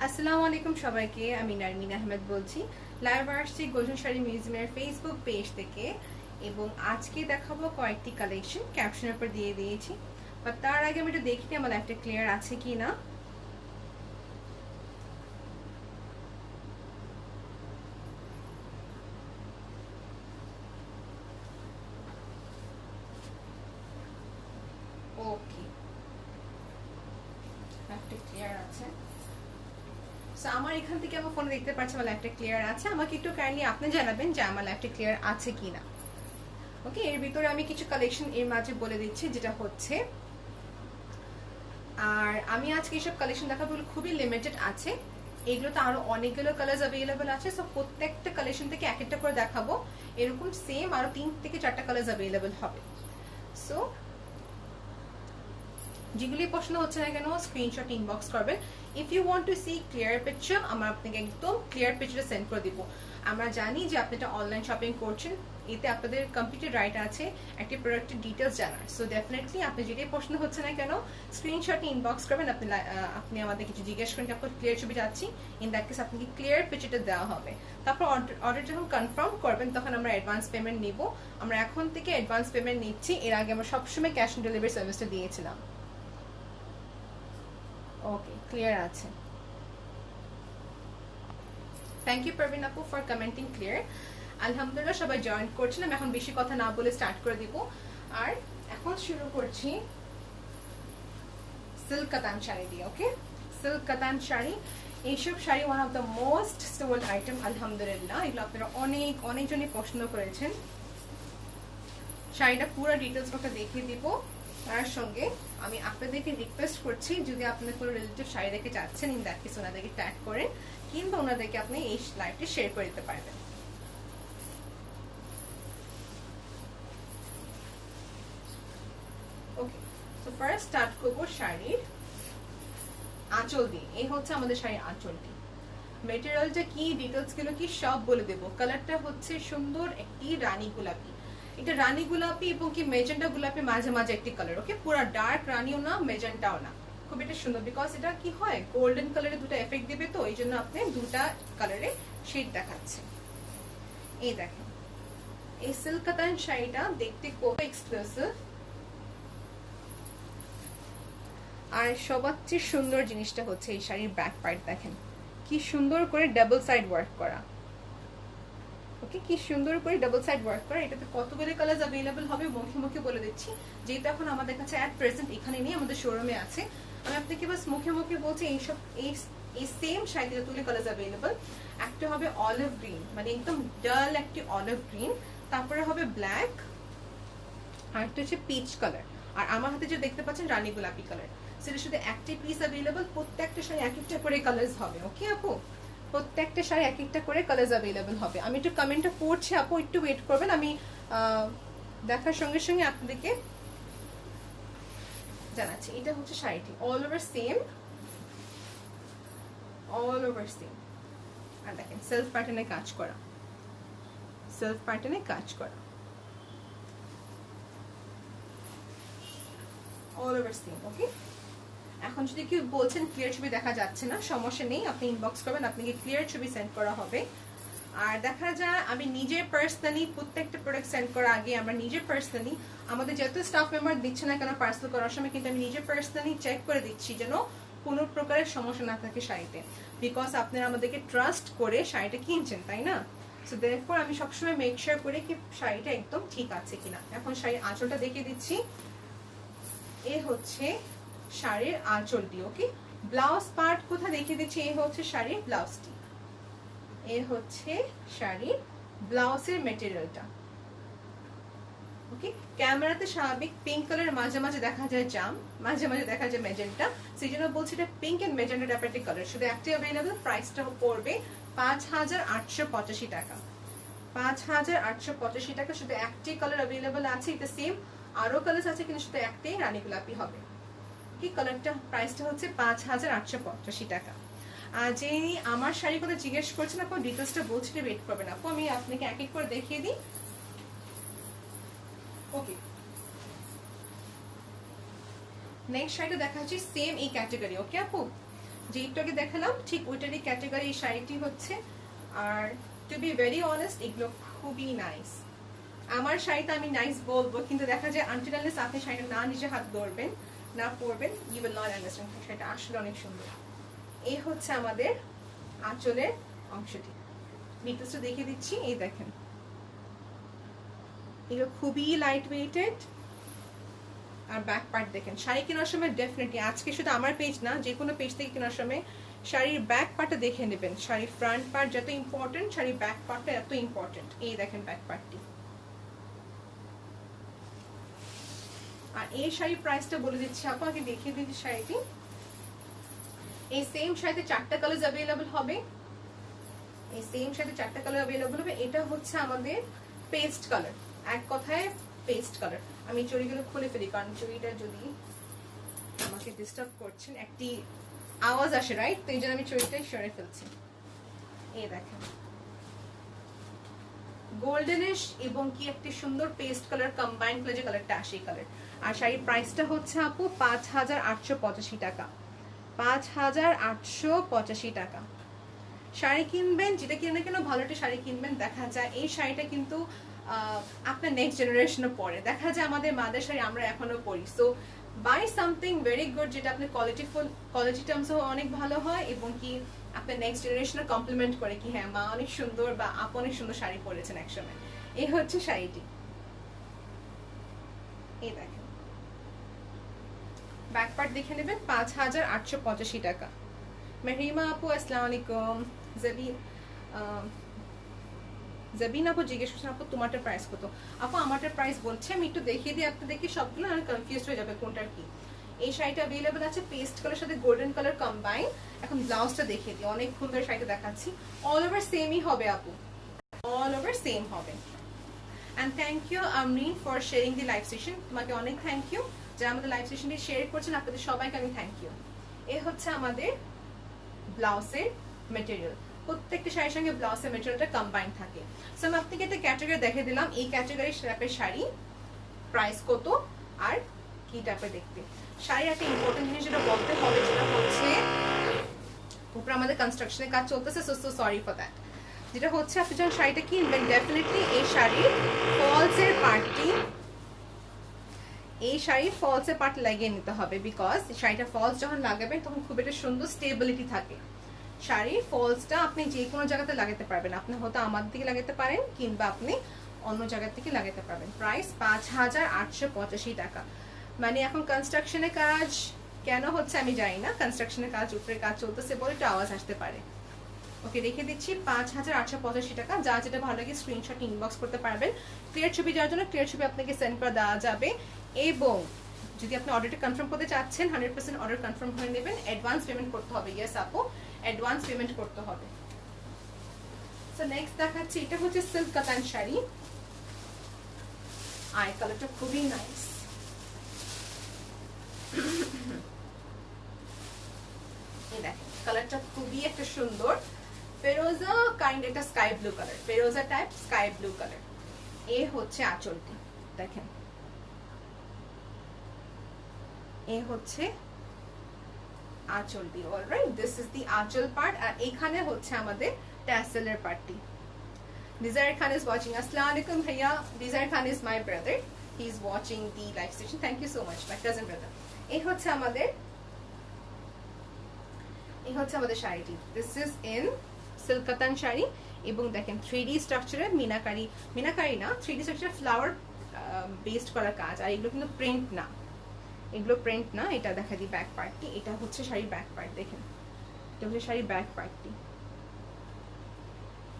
আসসালামু আলাইকুম সবাইকে। আমি নারমিন আহমেদ বলছি। লাইভ আসছি গোল্ডেন শাড়ি মিউজিয়ামের ফেসবুক পেজ থেকে এবং আজকে দেখাবো কয়েকটি কালেকশন, ক্যাপশনের উপর দিয়ে দিয়েছি। বাট তার আগে আমি একটু দেখি আমার লাইভটা ক্লিয়ার আছে কি না। ওকে, লাইভটা ক্লিয়ার আছে। আমার এখান থেকে আমার ফোনে দেখতে পাচ্ছি আমার লাইভটা ক্লিয়ার আছে। আমাকে একটু কাইন্ডলি আপনি জানাবেন যে আমার লাইভটা ক্লিয়ার আছে কিনা। ওকে, এর ভিতরে আমি কিছু কালেকশন এর মাঝে বলে দিচ্ছি যেটা হচ্ছে, আর আমি আজকে এইসব কালেকশন দেখাবো খুবই লিমিটেড আছে। এগুলোতে আরো অনেকগুলো কালার অ্যাভেলেবল আছে। সো প্রত্যেকটা কালেকশন থেকে এক একটা করে দেখাবো। এরকম সেম আরো 3 থেকে 4টা কালার অ্যাভেলেবল হবে। সো যেগুলি পছন্দ হচ্ছে না কেন স্ক্রিনশট ইনবক্স করবেন। If you want to see clear picture, আমরা আপনাকে একদম ক্লিয়ার পিকচার সেন্ড করে দিব। আমরা জানি যে আপনি এটা অনলাইন শপিং করছেন, এতে আপনাদের কমপ্লিট রাইট আছে একটি প্রোডাক্টের ডিটেলস জানার। সো ডেফিনেটলি আপনি যেটাই পছন্দ হচ্ছে না কেন স্ক্রিনশট ইনবক্স করবেন। আপনি আমাদের কিছু জিজ্ঞেস করেন যে আপনার ক্লিয়ার ছবি যাচ্ছি, ইন দ্যাট কেস আপনাকে ক্লিয়ার পিকচারটা দেওয়া হবে। তারপর অর্ডার যখন কনফার্ম করবেন তখন আমরা অ্যাডভান্স পেমেন্ট নিব। আমরা এখন থেকে অ্যাডভান্স পেমেন্ট নিচ্ছি, এর আগে আমরা সবসময় ক্যাশ অন ডেলিভারি সার্ভিসটা দিয়েছিলাম। ওকে, ক্লিয়ার আছে। থ্যাংক ইউ পারভিন আপু ফর কমেন্টিং ক্লিয়ার। আলহামদুলিল্লাহ সবাই জয়েন করছেন। আমি এখন বেশি কথা না বলে স্টার্ট করে দিব। আর এখন শুরু করছি সিল্ক কাতান শাড়ি দিয়ে। ওকে, সিল্ক কাতান শাড়ি, এইসব sari one of the most sold item আলহামদুলিল্লাহ। এগুলো আপনারা অনেকজনই পছন্দ করেছেন। শাড়িটা পুরো ডিটেলস একটা দেখিয়ে দিব। তার সঙ্গে আমি আপনাদেরকে রিকোয়েস্ট করছি, যদি আপনাদের কোনো রিলেটিভ শাড়ি দেখে যাচ্ছেন, ইন দ্যাট কেস ওনাদেরকে ট্যাগ করেন কিংবা ওনাদেরকে আপনি এই লাইভটি শেয়ার করে দিতে পারবেন। ওকে, তো ফার্স্ট স্টার্ট করবো শাড়ির আঁচল দিয়ে। এই হচ্ছে আমাদের শাড়ির আঁচলটি। মেটেরিয়ালটা কি, ডিটেলস গুলো কি সব বলে দেবো। কালারটা হচ্ছে সুন্দর একটি রানী গোলাপি। এটা রানী গোলাপি এবং কি মেজেন্টা গোলাপি মাঝে মাঝে একটি কালার। ওকে, পুরো ডার্ক রানিও না মেজেন্টাও না, খুব এটা সুন্দর। বিকজ এটা কি হয়, গোল্ডেন কালারে দুটো এফেক্ট দিবে, তো এই জন্য আপনি দুটা কালারে শেড দেখাচ্ছে। এই দেখেন, এই সিল্ক কাতান শাড়িটা দেখতে খুব এক্সক্লুসিভ। আর সবার চেয়ে সুন্দর জিনিসটা হচ্ছে এই শাড়ির ব্যাক পার্ট দেখেন কি সুন্দর করে ডাবল সাইড ওয়ার্ক করা। ওকে, কি সুন্দর করে ডাবল সাইড ওয়ার্ক করা। এটাতে কতগুলো কালার অ্যাভেলেবল হবে মুখে মুখে বলে দিচ্ছি, যেহেতু এখন আমাদের কাছে অ্যাট প্রেজেন্ট এখানে নেই, আমাদের শোরুমে আছে। আমি আপনাকে বাস মুখে মুখে বলছি এইসব এই সেম শাড়িতে যতগুলো কালার অ্যাভেলেবল। একটা হবে অলিভ গ্রিন, মানে একদম ডাল একটি অলিভ গ্রিন। তারপরে হবে ব্ল্যাক, আর একটা হচ্ছে পিচ কালার। আর আমার হাতে যে দেখতে পাচ্ছেন রানী গোলাপি কালার। সেটা শুধু একটাই পিস অ্যাভেলেবল। প্রত্যেকটা শাড়ি এক একটা করে কালার হবে। ওকে আপু, প্রত্যেকটা শাড়ি এক একটা করে কালার অ্যাভেলেবল হবে। আমি একটু কমেন্টটা পড়ছি, আপু একটু ওয়েট করবেন। আমি দেখার সঙ্গে সঙ্গে আপনাদেরকে জানাচ্ছি। এটা হচ্ছে শাড়িটি all over same, all over same. আর দেখেন সেলফ প্যাটার্নে কাজ করা, সেলফ প্যাটার্নে কাজ করা, অল ওভার সেম। ওকে, এখন যদি কেউ বলছেন ক্লিয়ার ছবি দেখা যাচ্ছে না, সমস্যা নেই, আপনি ইনবক্স করবেন, আপনাকে ক্লিয়ার ছবি সেন্ড করা হবে। আর দেখা যায় আমি নিজে পার্সোনালি প্রত্যেকটা প্রোডাক্ট সেন্ড করার আগে আমরা নিজে পার্সোনালি আমাদের যত স্টাফ মেম্বার দিচ্ছে না কেন পার্সেল করার সময় কিন্তু আমি নিজে পার্সোনালি চেক করে দিচ্ছি যেন কোনো প্রকারের সমস্যা না থাকে শাড়িতে। বিকজ আপনারা আমাদেরকে ট্রাস্ট করে শাড়িটা কিনছেন, তাই না? সো দেয়ারফর আমি সবসময় মেক শিওর করি কি শাড়িটা একদম ঠিক আছে কিনা। এখন শাড়ির আঁচলটা দেখিয়ে দিচ্ছি। এ হচ্ছে শাড়ির আঁচলটি। ওকে, ব্লাউজ পার্ট কোথা দেখিয়ে দিচ্ছি। এই হচ্ছে শাড়ির ব্লাউজটি, এ হচ্ছে শাড়ির ব্লাউজের মেটেরিয়ালটা। ওকে, ক্যামেরাতে স্বাভাবিক পিঙ্ক কালার, মাঝে মাঝে দেখা যায় জাম, মাঝে মাঝে দেখা যায় মেজেন্টা, সেই জন্য বলছি এটা পিঙ্ক এন্ড মেজেন্টা টাইপের কালার। শুধু একটি অ্যাভেলেবল, প্রাইসটা পড়বে 5885 টাকা। 5885 টাকা। শুধু একটি কালার অ্যাভেলেবল আছে, এটা সেম আরো কালার আছে কিন্তু শুধু একটাই রানী গোলাপি হবে। কি কালারটা, প্রাইসটা হচ্ছে 5885 টাকা। আর যে আমার শাড়ির কথা জিজ্ঞেস করছেন আপু, ডিটেলসটা বলছি, ওয়েট করবেন আপু, আমি আপনাকে এক এক করে দেখিয়ে দিই। ওকে, নেক্সট শাড়িটা দেখা হচ্ছে সেম এই ক্যাটাগরি। ওকে আপু, যেটাকে দেখালাম ঠিক ওইটারই ক্যাটাগরি এই শাড়িটি হচ্ছে। আর টু বি ভেরি অনেস্ট এগুলো খুবই নাইস। আমার শাড়িটা আমি নাইস বলবো, কিন্তু দেখা যায় আনটিল আনলেস আপনি শাড়িটা না নিজে হাত ধরবেন না পরবেন, ইউ উইল নট আন্ডারস্ট্যান্ড শাড়িটা আসলে অনেক সুন্দর। এই হচ্ছে আমাদের আঁচলের অংশটি, ডিটেলসটা দেখিয়ে দিচ্ছি। এই দেখেন, এগুলো খুবই লাইট ওয়েটেড। আর ব্যাক পার্ট দেখেন, শাড়ি কেনার সময় ডেফিনেটলি, আজকে শুধু আমার পেজ না, যে কোনো পেজ থেকে কেনার সময় শাড়ির ব্যাক পার্টটা দেখে নেবেন। শাড়ির ফ্রন্ট পার্ট যত ইম্পর্টেন্ট, শাড়ির ব্যাক পার্টটা এত ইম্পর্টেন্ট। এই দেখেন ব্যাক পার্টটি। আর এই শাড়ির প্রাইসটা বলে দিচ্ছি আপু, আগে দেখিয়ে দিচ্ছি শাড়িটি। এই সেম শাড়িতে 4টা কালার অ্যাভেলেবল হবে। এই সেম শাড়িতে 4টা কালার অ্যাভেলেবল হবে। এটা হচ্ছে আমাদের পেস্ট কালার, এক কথায় পেস্ট কালার। আমি চুড়িগুলো খুলে ফেলি, কারণ চুড়িটা যদি আমাকে ডিস্টার্ব করছেন, একটি আওয়াজ আসে, রাইট? তো এই জন্য আমি চুড়িটাই সরে ফেলছি। এই দেখেন, গোল্ডেনিশ এবং কি একটি সুন্দর পেস্ট কালার কম্বাইন্ড করে যে কালারটা আসে, এই কালার। আর শাড়ির প্রাইসটা হচ্ছে আপু 5885 টাকা। 5885 টাকা। শাড়ি কিনবেন, যেটা কিনে কেন ভালো একটা শাড়ি কিনবেন। দেখা যায় এই শাড়িটা কিন্তু আপনার নেক্সট জেনারেশনও পরে, দেখা যায় আমাদের মাদের শাড়ি আমরা এখনো পরি। So buy something very good, যেটা আপনার কোয়ালিটি টার্মসও অনেক ভালো হয় এবং কি আপনার নেক্সট জেনারেশনে কমপ্লিমেন্ট করে কি হ্যাঁ মা অনেক সুন্দর বা আপু অনেক সুন্দর শাড়ি পরেছেন একসময়। এই হচ্ছে শাড়িটি। এই দেখেন, ব্যাক পার্ট দেখে নেবেন। 5885 টাকা। মেহরিমা আপু আসসালামু আলাইকুম। জাবিন আপু জিজ্ঞেস করছেন আপু তোমারটার প্রাইস কত? আপু আমারটার প্রাইস বলছে, আমি একটু দেখিয়ে দিই আপনাদেরকে সবগুলো, আর কনফিউজ হয়ে যাবে কোনটার কি। এই শাড়িটা अवेलेबल আছে পেস্ট কালার সাথে গোল্ডেন কালার কম্বাইন। এখন ব্লাউজটা দেখিয়ে দিই, অনেক সুন্দর শাড়িটা দেখাচ্ছি। অল ওভার সেমই হবে আপু, অল ওভার সেম হবে। And thank you Amrin for sharing the live session. তোমাকে অনেক থ্যাংক ইউ যারা আমাদের লাইভ সেশনটি শেয়ার করছেন, আপনাদের সবাইকে আমি থ্যাংক ইউ। এই হচ্ছে আমাদের ব্লাউজের ম্যাটেরিয়াল। প্রত্যেকটা শাড়ির সঙ্গে ব্লাউজের ম্যাটেরিয়ালটা কম্বাইন থাকে। সো আমি আপনাকে একটা ক্যাটাগরি দেখিয়ে দিলাম, এই ক্যাটাগরির টাইপের শাড়ি প্রাইস কত আর কি টাইপের দেখতে। শাড়ির একটা ইম্পর্টেন্ট জিনিস যেটা বলতে হবে, যেটা হচ্ছে উপরে আমাদের কনস্ট্রাকশনের কাজ চলতেছে, সো সরি ফর দ্যাট। যেটা হচ্ছে আপনি যখন শাড়িটা কিনবেন, ডেফিনেটলি এই শাড়ির ফলসের পার্টটি, এই শাড়ির ফলসের পার্ট লাগিয়ে নিতে হবে। বিকজ শাড়িটা ফলস যখন লাগাবেন তখন খুব একটা সুন্দর স্টেবিলিটি থাকে। শাড়ির ফলসটা আপনি যে কোনো জায়গাতে লাগাতে পারবেন, আপনি হয়তো আমার দিকে লাগাতে পারেন কিংবা আপনি অন্য জায়গা থেকে লাগাতে পারবেন। প্রাইস 5885 টাকা। মানে এখন কনস্ট্রাকশনের কাজ কেন হচ্ছে আমি জানি না, কনস্ট্রাকশনের কাজ উপরে কাজ চলতেছে বলে একটা আওয়াজ আসতে পারে। ওকে, রেখে দিচ্ছি 5885 টাকা। যা যেটা ভালো লাগে স্ক্রিনশট ইনবক্স করতে পারবেন। ক্লিয়ার ছবি যাওয়ার জন্য ক্লিয়ার ছবি আপনাকে সেন্ড করে দেওয়া যাবে। এবং যদি আপনি অর্ডারটা কনফার্ম করতে চাচ্ছেন, 100% অর্ডার কনফার্ম করে নেবেন। অ্যাডভান্স পেমেন্ট করতে হবে। ইয়েস আপু, অ্যাডভান্স পেমেন্ট করতে হবে। সো নেক্সট দেখাচ্ছি, এটা হচ্ছে সিল্ক কাতান শাড়ি। আর কালারটা খুবই নাইস। এই দেখেন কালারটা খুবই একটা সুন্দর ফেরোজা কাইন্ড, একটা স্কাই ব্লু কালার, ফেরোজা টাইপ স্কাই ব্লু কালার। এই হচ্ছে আঁচলটি, দেখেন এই হচ্ছে আঁচলটি। অলরাইট, দিস ইজ দি আঁচল পার্ট। আর এখানে হচ্ছে আমাদের ট্যাসেলের পার্টটি। Desire Khan is watching. Assalamu alaikum bhaiya. Desire Khan is my brother. He is watching the live session. Thank you so much, my cousin brother. এই হচ্ছে আমাদের শাড়িটি। This is in silk cotton sari এবং দেখেন 3D স্ট্রাকচারে meenakari না, 3D স্ট্রাকচারে flower based করা কাজ। আর এগুলো কিন্তু প্রিন্ট না, এগুলো প্রিন্ট না। এটা দেখা দিই ব্যাক পার্টটি। এটা হচ্ছে শাড়ির ব্যাক পার্ট, দেখেন এটা হচ্ছে শাড়ির ব্যাক পার্টটি।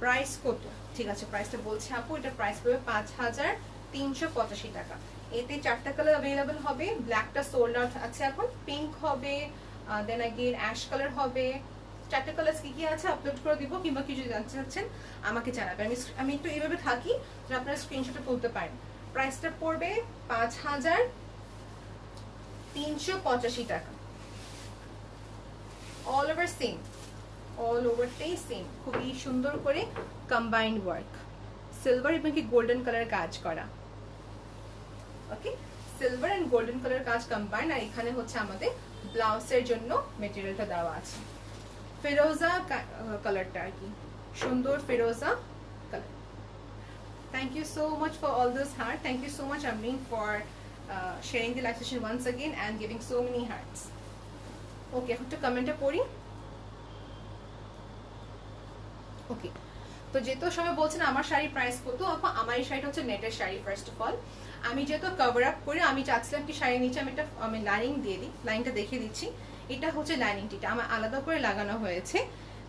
প্রাইস কত? ঠিক আছে, প্রাইসটা বলছি আপু। এটা প্রাইস পড়বে 5385 টাকা। এতে 4টা কালার अवेलेबल হবে। ব্ল্যাকটা সোল্ড আউট আছে এখন, পিঙ্ক হবে, দেন अगेन অ্যাশ কালার হবে। 4টা কালার কি কি আছে আপলোড করে দিব, কিংবা কিছু জানতে চাচ্ছেন আমাকে জানাবেন। আমি একটু এইভাবে থাকি যে আপনারা স্ক্রিনশটে তুলতে পারেন। প্রাইসটা পড়বে 5385 টাকা। অল ওভার সেম, অল ওভারটাই সেম। খুবই সুন্দর করে কম্বাইন্ড ওয়ার্ক, সিলভার এবং কি গোল্ডেন কালার কাজ করা। ওকে, সিলভার এন্ড গোল্ডেন কালার কাজ কম্বাইন্ড। আর এখানে হচ্ছে আমাদের ব্লাউজের জন্য মেটেরিয়ালটা দেওয়া আছে। ফিরোজা কালারটা আর কি, সুন্দর ফিরোজা colour. Thank you so much for all this heart, thank you so much Amin for sharing the live session once again and giving so many hearts. ওকে, এখন একটু কমেন্টে পড়ি। ওকে, তো যেহেতু সবাই বলছেন আমার শাড়ির প্রাইস কত, আমার এই শাড়িটা হচ্ছে নেটের শাড়ি। ফার্স্ট অফ অল আমি যেহেতু কভার আপ করে আমি চাচ্ছিলাম কি শাড়ির নিচে আমি লাইনিং দিয়ে দিই, লাইনটা দেখিয়ে দিচ্ছি। এটা হচ্ছে লাইনিংটা আমার আলাদা করে লাগানো হয়েছে।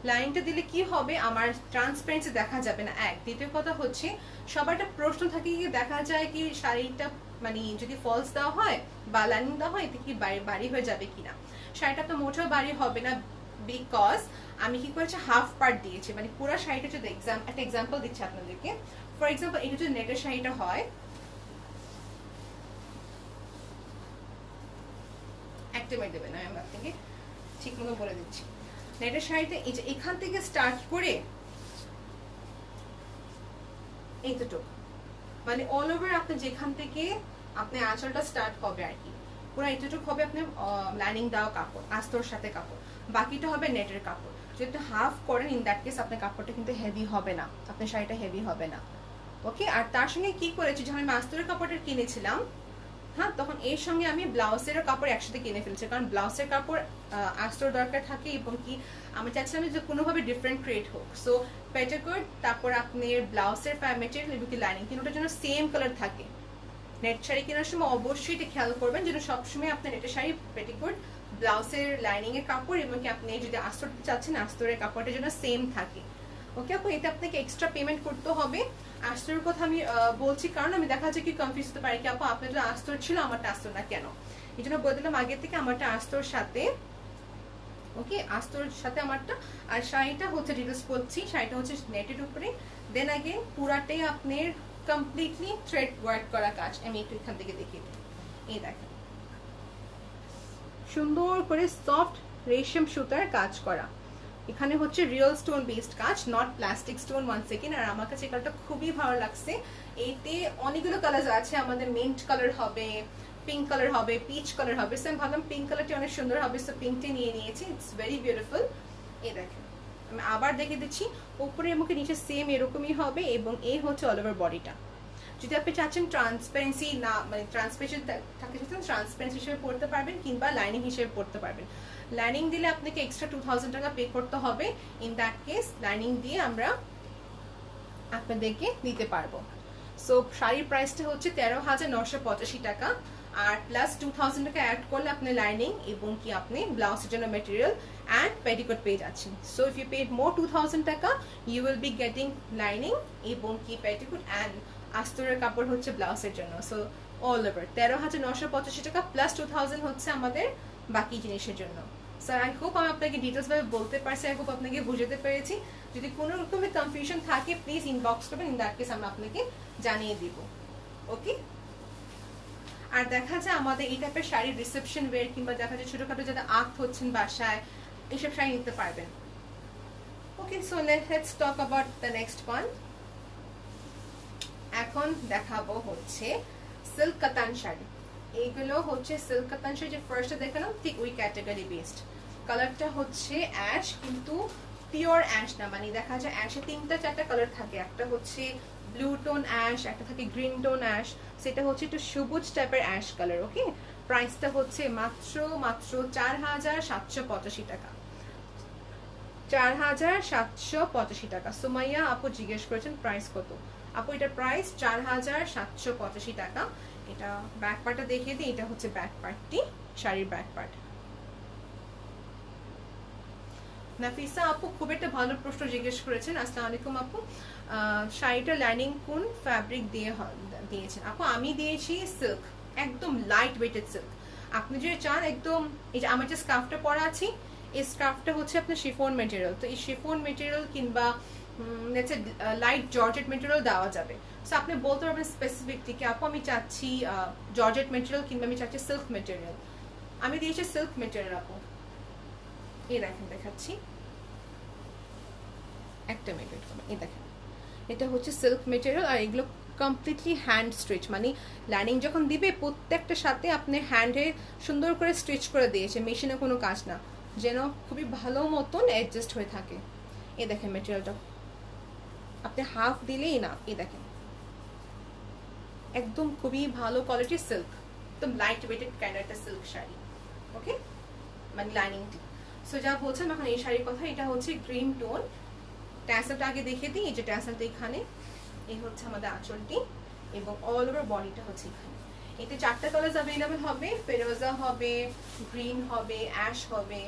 লাইনটা দিলে কি হবে, আমার ট্রান্সপারেন্সি দেখা যাবে না। এক, দ্বিতীয় কথা হচ্ছে সবার একটা প্রশ্ন থাকে কি দেখা যায় কি শাড়িটা মানে যদি ফলস দেওয়া হয় বা লাইনিং দেওয়া হয় এতে কি বাড়ি হয়ে যাবে কিনা। শাড়িটা তো মোটেও বাড়ি হবে না, বিকজ আমি কি করেছি হাফ পার্ট দিয়েছি, মানে পুরো শাড়িটা যদি একটা এক্সাম্পল দিচ্ছি আপনাদেরকে। ফর এক্সাম্পল এটা যদি নেটের শাড়িটা হয়, একটা মিনিট দেবেন, আমি আপনাকে ঠিক মতো বলে দিচ্ছি। নেটের শাড়িতে এই যে এখান থেকে স্টার্ট করে এইটুকু মানে অল ওভার আপনি যেখান থেকে আপনি আঁচলটা স্টার্ট হবে আর কি, পুরো এইটুকু হবে আপনি লাইনিং দেওয়া কাপড়, আস্তর সাথে কাপড়, বাকিটা হবে নেটের কাপড়। যদি হাফ করেন ইন দ্যাট কেস আপনার কাপড়টা কিন্তু হেভি হবে না, আপনার শাড়িটা হেভি হবে না। ওকে, আর তার সঙ্গে কি করেছি, যখন আমি আস্তরের কাপড়টা কিনেছিলাম, হ্যাঁ, তখন এর সঙ্গে আমি ব্লাউজেরও কাপড় একসাথে কিনে ফেলছি, কারণ ব্লাউজের কাপড় আস্তর দরকার থাকে এবং কি আমি চাচ্ছিলাম যে কোনোভাবে ডিফারেন্ট ক্রিয়েট হোক। সো পেটিকোট, তারপর আপনার ব্লাউজের মেটেরিয়াল এবং কি লাইনিং তিনটার জন্য সেম কালার থাকে। নেট শাড়ি কেনার সময় অবশ্যই এটা খেয়াল করবেন যেন সবসময় আপনার নেটের শাড়ি পেটিকোট, ব্লাউজের লাইনিং এর কাপড় এবং কি আপনি যদি আস্তর চাচ্ছেন আস্তরের কাপড়টা যেন সেম থাকে। ওকে আপু, এটা আপনাকে এক্সট্রা পেমেন্ট করতে হবে। আস্তরের কথা আমি বলছি কারণ আমি দেখা যায় কি কনফিউজ হতে পারি কি আপু আপনার যদি আস্তর ছিল আমারটা আস্তর না কেন, এই জন্য বলে দিলাম আগে থেকে আমারটা আস্তর সাথে। ওকে, আস্তরের সাথে আমারটা। আর শাড়িটা হচ্ছে ডিটেলস বলছি, শাড়িটা হচ্ছে নেটের উপরে, দেন আগে পুরাটাই আপনার কমপ্লিটলি থ্রেড ওয়ার্ক করা কাজ। আমি একটু এখান থেকে দেখিয়ে দিই, এই দেখেন সুন্দর করে সফট রেশম সুতার কাজ করা। এখানে হচ্ছে রিয়েল স্টোন বেসড কাজ, নট প্লাস্টিক স্টোন। 1 সেকেন্ড। আর আমার কাছে কালারটা খুবই ভালো লাগছে। এতে অনেকগুলো কালার আছে, আমাদের মিন্ট কালার হবে, পিঙ্ক কালার হবে, পিচ কালার হবে। সো আমি ভাবলাম পিঙ্ক কালারটি অনেক সুন্দর হবে, সো পিঙ্কটি নিয়ে নিয়েছি। It's very beautiful. এই দেখেন আমি আবার দেখে দিচ্ছি, উপরে মুখে নিচে সেম এরকমই হবে এবং এই হচ্ছে অল ওভার বডিটা। যদি আপনি চাচ্ছেন ট্রান্সপারেন্সি না মানে ট্রান্সপারেন্সি থাকে চাচ্ছেন ট্রান্সপারেন্সি হিসেবে পড়তে পারবেন কিংবা লাইনিং হিসেবে পড়তে পারবেন। লাইনিং দিলে আপনাকে এক্সট্রা 2000 টাকা পে করতে হবে। ইন দ্যাট কেস লাইনিং দিয়ে আমরা আপনাদেরকে দিতে পারবো। সো শাড়ির প্রাইসটা হচ্ছে 13,985 টাকা, আর প্লাস 2000 টাকা অ্যাড করলে আপনি লাইনিং এবং কি আপনি ব্লাউজের জন্য মেটেরিয়াল অ্যান্ড পেটিকোট পেয়ে যাচ্ছেন। So if you paid more 2000 টাকা you will be getting lining এবং কি পেটিকোট অ্যান্ড আস্তরের কাপড় হচ্ছে ব্লাউজের জন্য। সো অল ওভার 13,985 টাকা প্লাস 2000 হচ্ছে আমাদের বাকি জিনিসের জন্য। স্যার আই হোপ আমি আপনাকে ডিটেলস ভাবে বলতে পারছি, আই হোপ আপনাকে বুঝাতে পেরেছি। যদি কোনো রকমের কনফিউশন থাকে প্লিজ ইনবক্স করবেন, ইন দ্যাট কেস আমরা আপনাকে জানিয়ে দিব। ওকে, আর দেখা যায় আমাদের এই টাইপের শাড়ি রিসেপশন ওয়্যার কিংবা দেখা যায় ছোটখাটো যারা আক্ট হচ্ছেন বাসায় এইসব শাড়ি নিতে পারবেন। Okay, so let's talk about the next one. এখন দেখাবো হচ্ছে সিল্ক কাতান শাড়ি। এইগুলো হচ্ছে সিল্ক কাতান শাড়ি, যে ফার্স্টে দেখালাম ঠিক ওই ক্যাটাগরি বেসড। কালারটা হচ্ছে অ্যাশ, কিন্তু পিওর অ্যাশ না, মানে দেখা যায় অ্যাশে 3-4টা কালার থাকে। একটা হচ্ছে ব্লু টোন অ্যাশ, একটা থাকে গ্রিন টোন অ্যাশ, সেটা হচ্ছে একটু সবুজ টাইপের অ্যাশ কালার। ওকে, প্রাইসটা হচ্ছে মাত্র 4,785 টাকা। 4,785 টাকা। সুমাইয়া আপু জিজ্ঞেস করেছেন প্রাইস কত। আপু এটার প্রাইস 4,785 টাকা। এটা ব্যাক পার্টটা দেখিয়ে দিই, এটা হচ্ছে ব্যাক পার্টটি, শাড়ির ব্যাক পার্ট। নাফিসা আপু খুব একটা ভালো প্রশ্ন জিজ্ঞেস করেছেন। আসসালামু আলাইকুম আপু, শাড়িটা লাইনিং কোন ফ্যাব্রিক দিয়েছেন? আপু আমি দিয়েছি সিল্ক, একদম লাইট ওয়েটেড সিল্ক। আপনি যদি চান একদম, এই যে আমার যে স্কার্ফটা পরা আছি এই স্কার্ফটা হচ্ছে আপনার শিফন মেটেরিয়াল, তো এই শিফন মেটেরিয়াল কিংবা লাইট জর্জেট মেটেরিয়াল দেওয়া যাবে। সো আপনি বলতে পারবেন স্পেসিফিকলি কি আপু আমি চাচ্ছি জর্জেট মেটেরিয়াল কিংবা আমি চাচ্ছি সিল্ক মেটেরিয়াল। আমি দিয়েছি সিল্ক মেটেরিয়াল আপু। এই দেখেন দেখাচ্ছি, একটা মিনিট, এই দেখেন এটা হচ্ছে সিল্ক মেটেরিয়াল। আর এগুলো কমপ্লিটলি হ্যান্ড স্টিচ, মানে লাইনিং যখন দিবে প্রত্যেকটার সাথে আপনি হ্যান্ডে সুন্দর করে স্টিচ করে দিয়েছে, মেশিনে কোনো কাজ না। যেন খুবই ভালো মতন অ্যাডজাস্ট হয়ে থাকে। এই দেখেন মেটেরিয়ালটা আপনি হাফ দিলেই না, এই দেখেন একদম খুবই ভালো কোয়ালিটির সিল্ক, একদম লাইট ওয়েটেড কাইন্ড একটা সিল্ক শাড়ি। ওকে, মানে লাইনিংটি। সো যা বলছেন এখন এই শাড়ির কথা, এটা হচ্ছে ক্রিম টোন। ট্যাসেলটা আগে দেখে দিই, এই যে ট্যাসেলটা এখানে, এই হচ্ছে আমাদের আঁচলটি, এবং অল ওভার বডিটা হচ্ছে এখানে। এতে 4টা কালার অ্যাভেলেবল হবে, ফেরোজা হবে, গ্রিন হবে, অ্যাশ হবে।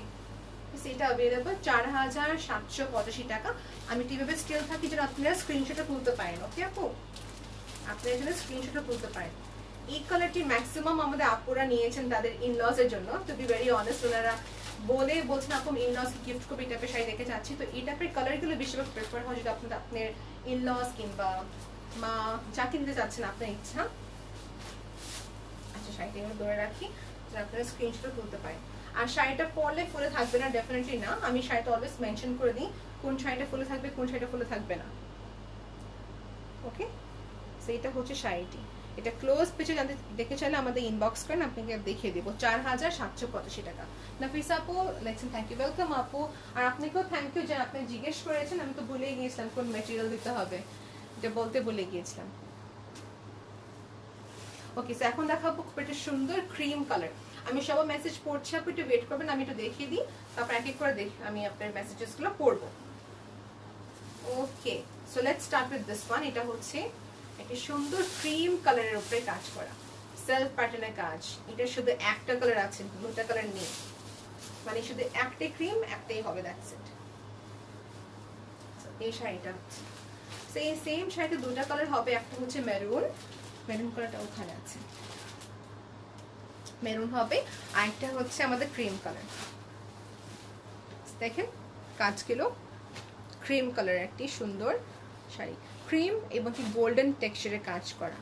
সেটা অ্যাভেলেবল 4785 টাকা। আমি টিভাবে স্টিল থাকি যেন আপনারা স্ক্রিনশটটা তুলতে পারেন। ওকে আপু, আপনারা যেন স্ক্রিনশটটা তুলতে পারেন। এই কালারটি ম্যাক্সিমাম আমাদের আপুরা নিয়েছেন তাদের ইনলস এর জন্য। টু বি ভেরি অনেস্ট, ওনারা বলছেন আপু ইনলস গিফট করবে এই টাইপের শাড়ি দেখে যাচ্ছি। তো এই টাইপের কালারগুলো বেশিরভাগ প্রেফার হয় যদি আপনার ইনলস কিংবা মা যাকে নিতে যাচ্ছেন আপনার ইচ্ছা। আচ্ছা, শাড়িটা আমি ধরে রাখি যে আপনারা স্ক্রিনশট তুলতে পারেন। আর শাড়িটা পরলে ফুলে থাকবে না, ডেফিনেটলি না। আমি শাড়িটা অলওয়েজ মেনশন করে দিই কোন শাড়িটা ফুলে থাকবে, কোন শাড়িটা ফুলে থাকবে না। ওকে, সো এটা হচ্ছে শাড়িটি। এটা ক্লোজ পিকচার জানতে দেখে চাইলে আমাদের ইনবক্স করেন, আপনাকে দেখিয়ে দেবো। 4785 টাকা। নাফিসা আপু লেখছেন থ্যাংক ইউ, ওয়েলকাম আপু। আর আপনাকেও থ্যাংক ইউ যে আপনি জিজ্ঞেস করেছেন, আমি তো ভুলে গিয়েছিলাম কোন ম্যাটেরিয়াল দিতে হবে, এটা বলতে ভুলে গিয়েছিলাম। ওকে, সো এখন দেখাবো খুব একটা সুন্দর ক্রিম কালার। আমি সবার মেসেজ পড়ছি, আপনি একটু ওয়েট করবেন, আমি একটু দেখিয়ে দিই, তারপর এক এক করে আমি আপনার মেসেজেসগুলো পড়বো। Okay, so let's start with this one. এটা হচ্ছে একটা সুন্দর ক্রিম কালারের উপরে কাজ করা, সেলফ প্যাটার্নের কাজ। এটা শুধু একটা কালার আছে, দুটা কালার নেই, মানে শুধু একটাই ক্রিম, একটাই হবে, দ্যাটস ইট। এই শাড়িটা হচ্ছে সেম শাড়িতে দুটা কালার হবে, একটা হচ্ছে মেরুন, মেরুন কালারটা ওখানে আছে, মেরুন হবে, আর একটা হচ্ছে আমাদের ক্রিম কালার। দেখেন কাজগুলো ক্রিম কালার, একটি সুন্দর শাড়ি, ক্রিম এবং কি গোল্ডেন টেক্সচারে কাজ করা,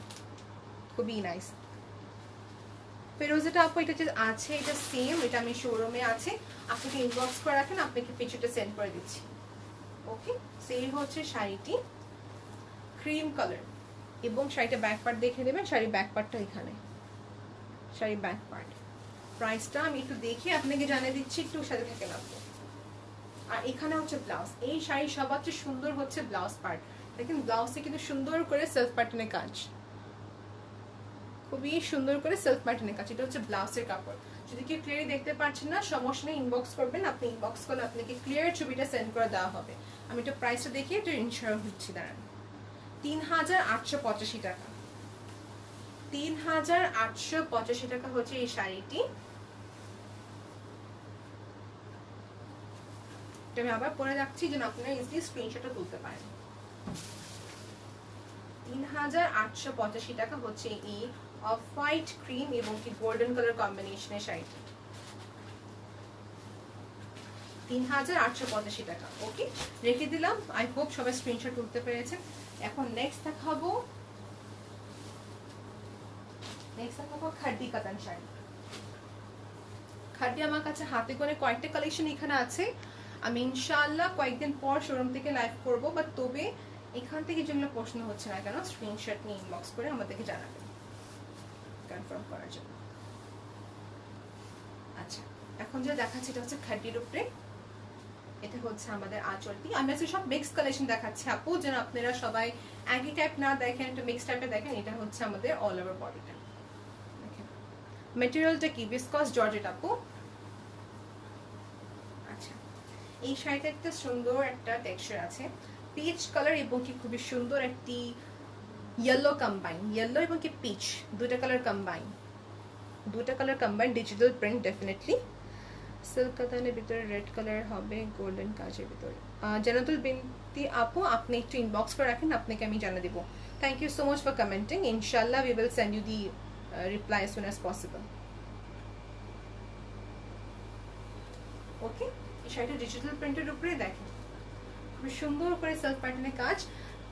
খুবই নাইস। ফেরোজাটা আপু এটা যে আছে এটা সেম, এটা আমি শোরুমে আছে, আপনাকে ইনবক্স করে রাখেন, আপনাকে পিকচারটা সেন্ড করে দিচ্ছি। ওকে, সেই হচ্ছে শাড়িটি, ক্রিম কালার। এবং শাড়িটা ব্যাক পার্ট দেখে নেবেন, শাড়ির ব্যাক পার্টটা এখানে, শাড়ির ব্যাক পার্ট। প্রাইসটা আমি একটু দেখে আপনাকে জানিয়ে দিচ্ছি, একটু সাথে থেকে লাগবো। আর এখানে হচ্ছে ব্লাউজ। এই শাড়ির সবচেয়ে সুন্দর হচ্ছে ব্লাউজ পার্ট। দেখেন ব্লাউজে কিন্তু সুন্দর করে সেলফ প্যাটার্নের কাজ, খুবই সুন্দর করে সেলফ প্যাটার্নের কাজ। এটা হচ্ছে ব্লাউজের কাপড়। যদি কেউ ক্লিয়ারলি দেখতে পাচ্ছেন না, সমস্যা নেই, ইনবক্স করবেন। আপনি ইনবক্স করলে আপনাকে ক্লিয়ার ছবিটা সেন্ড করে দেওয়া হবে। আমি এটা প্রাইসটা দেখিয়ে একটু ইনশিওর হচ্ছি, দাঁড়ান। 3885 টাকা, 3885 টাকা হচ্ছে এই শাড়িটি। আমি আবার পরে রাখছি যেন আপনারা ইজিলি স্ক্রিনশটটা তুলতে পারেন। 3885 টাকা হচ্ছে এই অফ হোয়াইট ক্রিম এবং কি গোল্ডেন কালার কম্বিনেশনের শাড়িটি, 3885 টাকা। ওকে, রেখে দিলাম। আই হোপ সবাই স্ক্রিনশট তুলতে পেরেছেন। এখন নেক্সট দেখাবো খাড্ডি কাতান শাড়ি। খাড্ডি আমার কাছে হাতে করে কয়েকটা কালেকশন এখানে আছে, আমি ইনশাআল্লাহ কয়েকদিন পর শোরুম থেকে লাইভ করবো, বাট তবে এখান থেকে যেগুলো প্রশ্ন হচ্ছে না কেন, স্ক্রিনশট নিয়ে ইনবক্স করে আমাদেরকে জানাবেন কনফার্ম করার জন্য। আচ্ছা, এখন যে দেখাচ্ছি এটা হচ্ছে খাড্ডির উপরে, এটা হচ্ছে আমাদের আঁচলটি। আমি আজকে সব মিক্স কালেকশন দেখাচ্ছি আপু, যেন আপনারা সবাই একই টাইপ না দেখেন, একটু মিক্স টাইপে দেখেন। এটা হচ্ছে আমাদের অল ওভার বডিটা। দেখেন মেটেরিয়ালটা কি, ভিসকস জর্জেট আপু। আচ্ছা, এই শাড়িটা একটা সুন্দর একটা টেক্সচার আছে, পিচ কালার এবং কি খুবই সুন্দর একটি ইয়েলো কম্বাইন, ইয়েলো এবং কি পিচ দুটা colour combine, digital print definitely. Silk কাতানের ভিতরে রেড কালার হবে, গোল্ডেন কাজের ভিতরে। জানাতুল বিনতি আপু আপনি একটু ইনবক্স করে রাখেন, আপনাকে আমি জানিয়ে দেবো। Thank you so much for commenting. ইনশাআল্লাহ we will send you the reply as soon as possible. ওকে, এই শাড়িটা ডিজিটাল প্রিন্টের উপরে দেখেন, খুব সুন্দর করে সেলফ প্যাটার্নের কাজ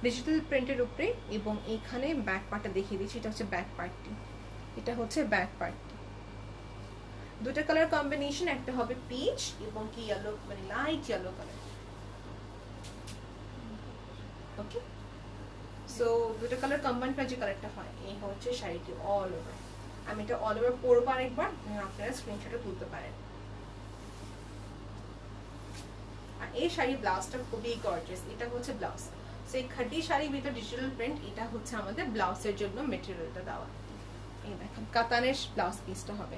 ডিজিটাল প্রিন্টের উপরে। এবং এইখানে ব্যাক পার্টটা দেখিয়ে দিচ্ছি, এটা হচ্ছে ব্যাক পার্টটি, এটা হচ্ছে ব্যাক পার্টটি। দুটো কালার কম্বিনেশন, একটা হবে পিচ এবং কি ইয়েলো, মানে লাইট ইয়েলো কালার। ওকে, সো দুটো কালার কম্বাইন করে যে কালারটা হয়, এই হচ্ছে শাড়িটি অল ওভার। আমি এটা অল ওভার পরবো আরেকবার, আপনারা স্ক্রিনশটে তুলতে পারেন। এই শাড়ি ব্লাউজটা খুবই গর্জিয়াস, এটা হচ্ছে ব্লাউজ। সো এই খাটি শাড়ির ভিতর ডিজিটাল প্রিন্ট, এটা হচ্ছে আমাদের ব্লাউজের জন্য মেটেরিয়ালটা দেওয়া। এই দেখেন কাতানের ব্লাউজ পিসটা হবে,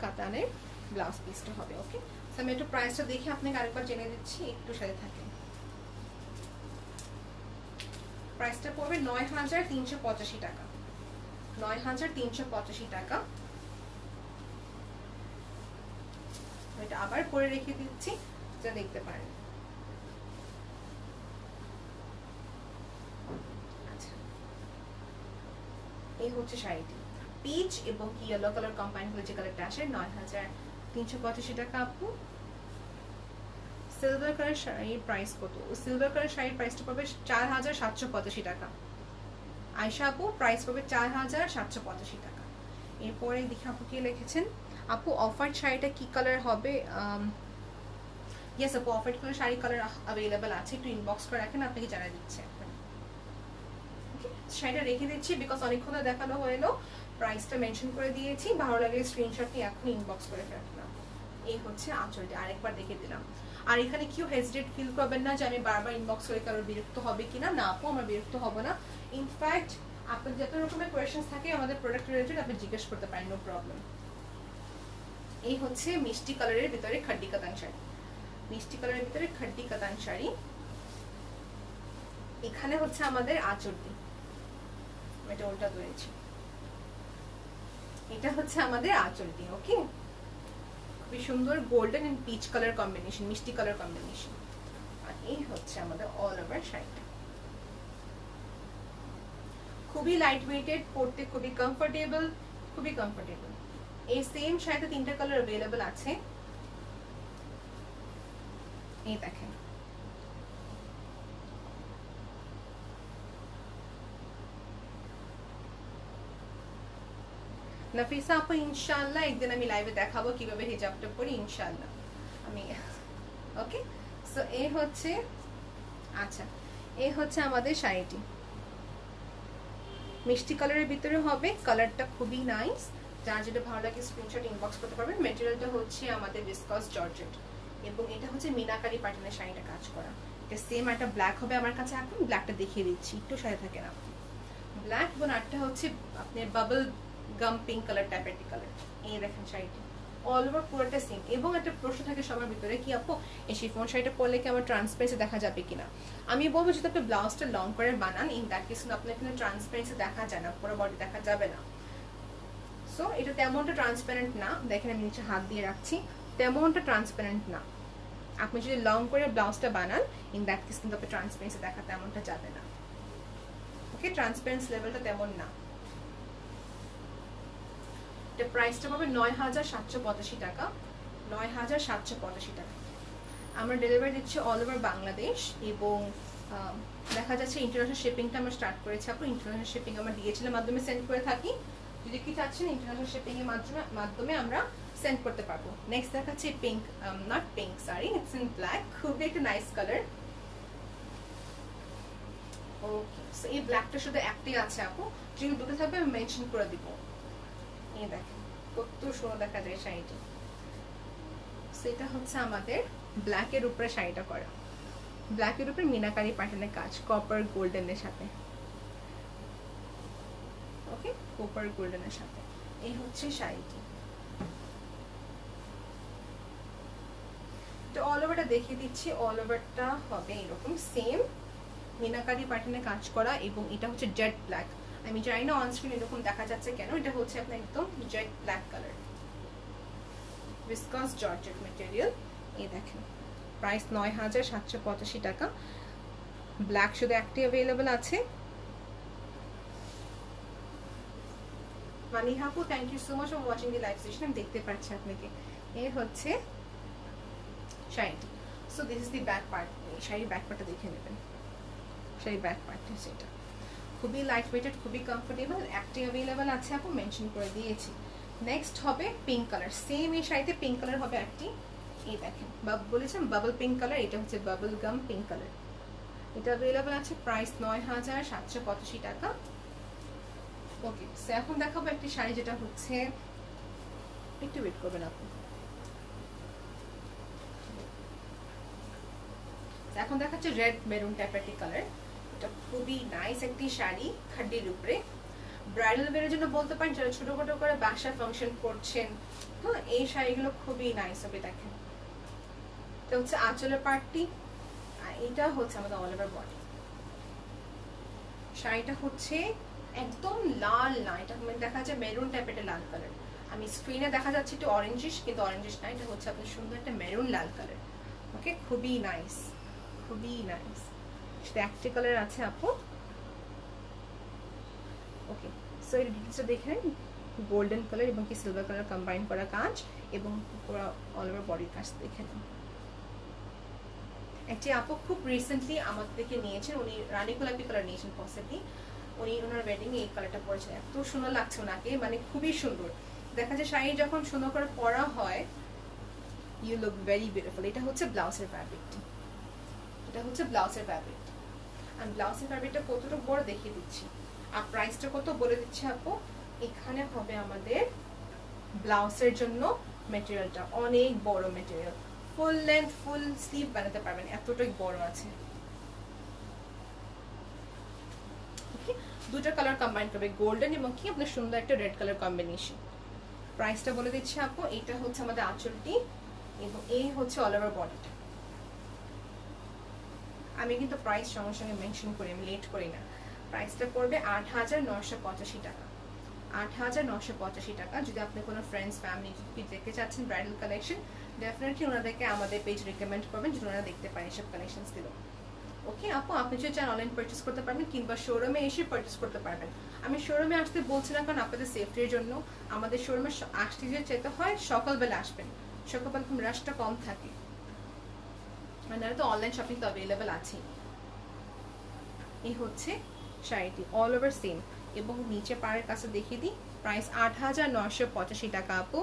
কাতানের ব্লাউজ পিসটা হবে। ওকে, সো আমি একটু প্রাইসটা দেখে আপনাকে আরেকবার জেনে দিচ্ছি, একটু সাথে থাকেন। প্রাইসটা পড়বে ৯,৩৮৫ টাকা, ৯,৩৮৫ টাকা। এটা আবার পরে রেখে দিচ্ছি, যা দেখতে পারেন। আচ্ছা, এই হচ্ছে শাড়িটি, পিচ এবং ইয়েলো কালার কম্বাইন করে যে কালারটা আসে, ৯,৩৮৫ টাকা আপু। সিলভার কালার শাড়ির প্রাইস কত? সিলভার কালার শাড়ির প্রাইসটা পাবে ৪,৭৮৫ টাকা। আয়শা আপু প্রাইস পাবে ৪,৭৮৫ টাকা। এরপরে দেখি আপু কি লিখেছেন। আপু অফার শাড়িটা কি কালার হবে? ইয়েস আপু, offer colour sari colour available আছে, একটু ইনবক্স করে রাখেন, আপনাকে জানাই দিচ্ছে। শাড়িটা রেখে দিচ্ছি বিকজ অনেকক্ষণ দেখানো হলো, প্রাইসটা মেনশন করে দিয়েছি। ভালো লাগলে স্ক্রিনশট নিয়ে এখন ইনবক্স করে রাখলাম। এই হচ্ছে আঁচলটা, আরেকবার দেখে দিলাম। আর এখানে কেউ হেজিটেট ফিল করবেন না যে আমি বারবার ইনবক্স করে কারোর বিরক্ত হবে কিনা। না আপু, আমরা বিরক্ত হব না। ইনফ্যাক্ট আপনার যত রকমের কোয়েশ্চেন্স থাকে আমাদের প্রোডাক্ট রিলেটেড, আপনি জিজ্ঞেস করতে পারেন, নো প্রবলেম। এই হচ্ছে মিষ্টি কালারের ভিতরে খাড্ডি কাতান শাড়ি, মিষ্টি কালারের ভিতরে খাড্ডি কাতান শাড়ি। এখানে হচ্ছে আমাদের আঁচলটি, এটা উল্টা ধরেছি, এটা হচ্ছে আমাদের আঁচলটি। ওকে, খুবই সুন্দর golden and peach colour combination, মিষ্টি কালার কম্বিনেশন। আর এই হচ্ছে আমাদের অল ওভার শাড়িটা, খুবই লাইট ওয়েটেড, পরতে খুবই কমফোর্টেবল, খুবই কমফোর্টেবল। এই সেম শাড়িতে 3টা কালার अवेलेबल আছে, এই দেখেন। নাফিসা আপু ইনশাআল্লাহ একদিন আমি লাইভে দেখাবো কিভাবে হিজাবটা পরি, ইনশাআল্লাহ আমি। ওকে, সো এই হচ্ছে, আচ্ছা এই হচ্ছে আমাদের শাড়িটি, মিষ্টি কালারের ভিতরে হবে, কালারটা খুবই নাইস। যার যেটা ভালো লাগে স্ক্রিনশট ইনবক্স করতে পারবেন। ম্যাটেরিয়ালটা হচ্ছে আমাদের ভিসকস জর্জেট এবং এটা হচ্ছে মিনাকারি প্যাটার্নের শাড়িটা কাজ করা। এটা সেম একটা ব্ল্যাক হবে আমার কাছে, এখন ব্ল্যাকটা দেখিয়ে দিচ্ছি, একটু সাথে থাকেন আপনি। ব্ল্যাক এবং আরটা হচ্ছে আপনার বাবল গাম পিঙ্ক কালার টাইপের কালার। এই দেখেন শাড়িটি অল ওভার পুরোটা সেম। এবং একটা প্রশ্ন থাকে সবার ভিতরে, কি আপু এই শিফন শাড়িটা পরলে কি আমার ট্রান্সপারেন্সি দেখা যাবে কিনা? আমি বলবো যদি আপনি ব্লাউজটা লং করে বানান, ইন দ্যাট কেস আপনার এখানে ট্রান্সপারেন্সি দেখা যায় না, পুরো বডি দেখা যাবে না। সো এটা তেমনটা ট্রান্সপারেন্ট না, দেখেন আমি নিচে হাত দিয়ে রাখছি, তেমনটা ট্রান্সপারেন্ট না। আপনি যদি লং করে ব্লাউজটা বানান, ইন দ্যাট কেস কিন্তু আপনি ট্রান্সপারেন্সি দেখা তেমনটা যাবে না। ওকে, ট্রান্সপারেন্সি লেভেলটা তেমন না। এটা প্রাইসটা পাবে ৯,৭৮৫ টাকা, ৯,৭৮৫ টাকা। আমরা ডেলিভারি দিচ্ছি অল ওভার বাংলাদেশ এবং দেখা যাচ্ছে ইন্টারন্যাশনাল শিপিংটা আমরা স্টার্ট করেছি। আপু ইন্টারন্যাশনাল শিপিং আমরা ডিএচএল এর মাধ্যমে সেন্ড করে থাকি, যদি কি চাচ্ছেন ইন্টারন্যাশনাল শিপিং এর মাধ্যমে আমরা সেন্ড করতে পারবো। নেক্সট দেখাচ্ছি pink, not pink sorry, it's in black, খুবই একটা নাইস কালার। ওকে, সো এই ব্ল্যাকটা শুধু একটাই আছে আপু, যদি দুটো থাকবে আমি মেনশন করে দিব। এই দেখেন কত সুন্দর দেখা যায় শাড়িটি। সেটা হচ্ছে আমাদের ব্ল্যাকের উপরে শাড়িটা করা, ব্ল্যাকের উপরে মিনাকারি প্যাটার্নের কাজ, কপার গোল্ডেনের সাথে। ওকে, কপার গোল্ডেনের সাথে এই হচ্ছে শাড়িটি। তো অল ওভারটা দেখিয়ে দিচ্ছি, অল ওভারটা হবে এরকম সেম মিনাকারি প্যাটার্নে কাজ করা এবং এটা হচ্ছে জেড ব্ল্যাক। আমি জানি না অন স্ক্রিন এরকম দেখা যাচ্ছে কেন, এটা হচ্ছে আপনার একদম jet black colour, viscose georgette material. এই দেখেন প্রাইস ৯,৭৮৫ টাকা। ব্ল্যাক শুধু একটি অ্যাভেলেবল আছে। মানিহা আপু thank you so much for watching the live session, আমি দেখতে পাচ্ছি আপনাকে। এই হচ্ছে শাড়িটি। So this is the back part, শাড়ির ব্যাক পার্টটা দেখে নেবেন। শাড়ির ব্যাক পার্টটা সেটা খুবই লাইট ওয়েটেড, খুবই কমফোর্টেবল, একটি অ্যাভেলেবল আছে আপু মেনশন করে দিয়েছি। নেক্সট হবে পিঙ্ক কালার, সেম এই শাড়িতে পিঙ্ক কালার হবে একটি। এই দেখেন বলেছেন বাবল পিঙ্ক কালার, এটা হচ্ছে বাবল গাম পিঙ্ক কালার, এটা অ্যাভেলেবল আছে। প্রাইস ৯,৭৮৫ টাকা। ওকে, সো এখন দেখাবো একটি শাড়ি যেটা হচ্ছে, একটু ওয়েট করবেন আপনি, এখন দেখাচ্ছে রেড মেরুন টাইপের একটি কালার। এটা খুবই নাইস একটি শাড়ি, খাড্ডির উপরে। ব্রাইডাল ওয়্যারের জন্য বলতে পারেন, যারা ছোটখাটো করে বাসায় ফাংশন করছেন, হ্যাঁ, এই শাড়িগুলো খুবই নাইস হবে। দেখেন, এটা হচ্ছে আঁচলের পার্টটি, আর এটা হচ্ছে আমাদের অল ওভার বডি। শাড়িটা হচ্ছে একদম লাল না, এটা দেখা যায় মেরুন টাইপের লাল কালার। আমি স্ক্রিনে দেখা যাচ্ছে একটু অরেঞ্জিশ, কিন্তু অরেঞ্জিশ না, এটা হচ্ছে আপনার সুন্দর একটা মেরুন লাল কালার। ওকে, খুবই নাইস, খুবই নাইস। সেটা একটা কালার আছে আপু। ওকে, সো এর ডিটেলসটা দেখেন, গোল্ডেন কালার এবং কি সিলভার কালার কম্বাইন করা কাজ, এবং পুরো অল ওভার বডির কাজ দেখেন। একটি আপু খুব রিসেন্টলি আমাদের থেকে নিয়েছেন, উনি রানী গোলাপি কালার নিয়েছেন পসিবলি। উনি ওনার ওয়েডিং এ এই কালারটা পরেছেন, এত সুন্দর লাগছে ওনাকে, মানে খুবই সুন্দর। দেখা যায় শাড়ি যখন সুন্দর করে পরা হয়, ইউ লুক ভেরি বিউটিফুল। এটা হচ্ছে ব্লাউজের ফ্যাব্রিকটি, এটা হচ্ছে ব্লাউজের ফ্যাব্রিক। আমি ব্লাউজের ফ্যাব্রিকটা কতটুকু বড় দেখিয়ে দিচ্ছি, আর প্রাইসটা কত বলে দিচ্ছি আপু। এখানে হবে আমাদের ব্লাউজের জন্য মেটেরিয়ালটা অনেক বড় material, full length full sleeve বানাতে পারবেন, এতটাই বড় আছে। দুটো কালার কম্বাইন করবে, গোল্ডেন এবং কি আপনার সুন্দর একটা রেড কালার কম্বিনেশন। প্রাইসটা বলে দিচ্ছি আপু, এটা হচ্ছে আমাদের আঁচলটি এবং এই হচ্ছে অল ওভার বডিটা। আমি কিন্তু প্রাইস সঙ্গে সঙ্গে মেনশন করি, আমি লেট করি না। প্রাইসটা পড়বে ৮,৯৮৫ টাকা, ৮,৯৮৫ টাকা। যদি আপনি কোনো ফ্রেন্ডস ফ্যামিলি দেখতে চাচ্ছেন ব্রাইডাল কালেকশন, ডেফিনেটলি ওনাদেরকে আমাদের পেজ রিকমেন্ড করবেন, যদি ওনারা দেখতে পারেন এসব কালেকশনসগুলো। ওকে আপু, আপনি যদি চান অনলাইন পারচেস করতে পারবেন, কিংবা শোরুমে এসে পারচেস করতে পারবেন। আমি শোরুমে আসতে বলছি না, কারণ আপনাদের সেফটির জন্য। আমাদের শোরুমে আসতে যে যেতে হয়, সকালবেলা আসবেন, সকালবেলা রাশটা কম থাকে, মানে তো অনলাইন শপিং তো অ্যাভেলেবেল আছে। এই হচ্ছে শাড়িটি, অল ওভার সেম, এবং নিচে পাড়ের কাছে দেখিয়ে দিই। প্রাইস ৮,৯৮৫ টাকা আপু।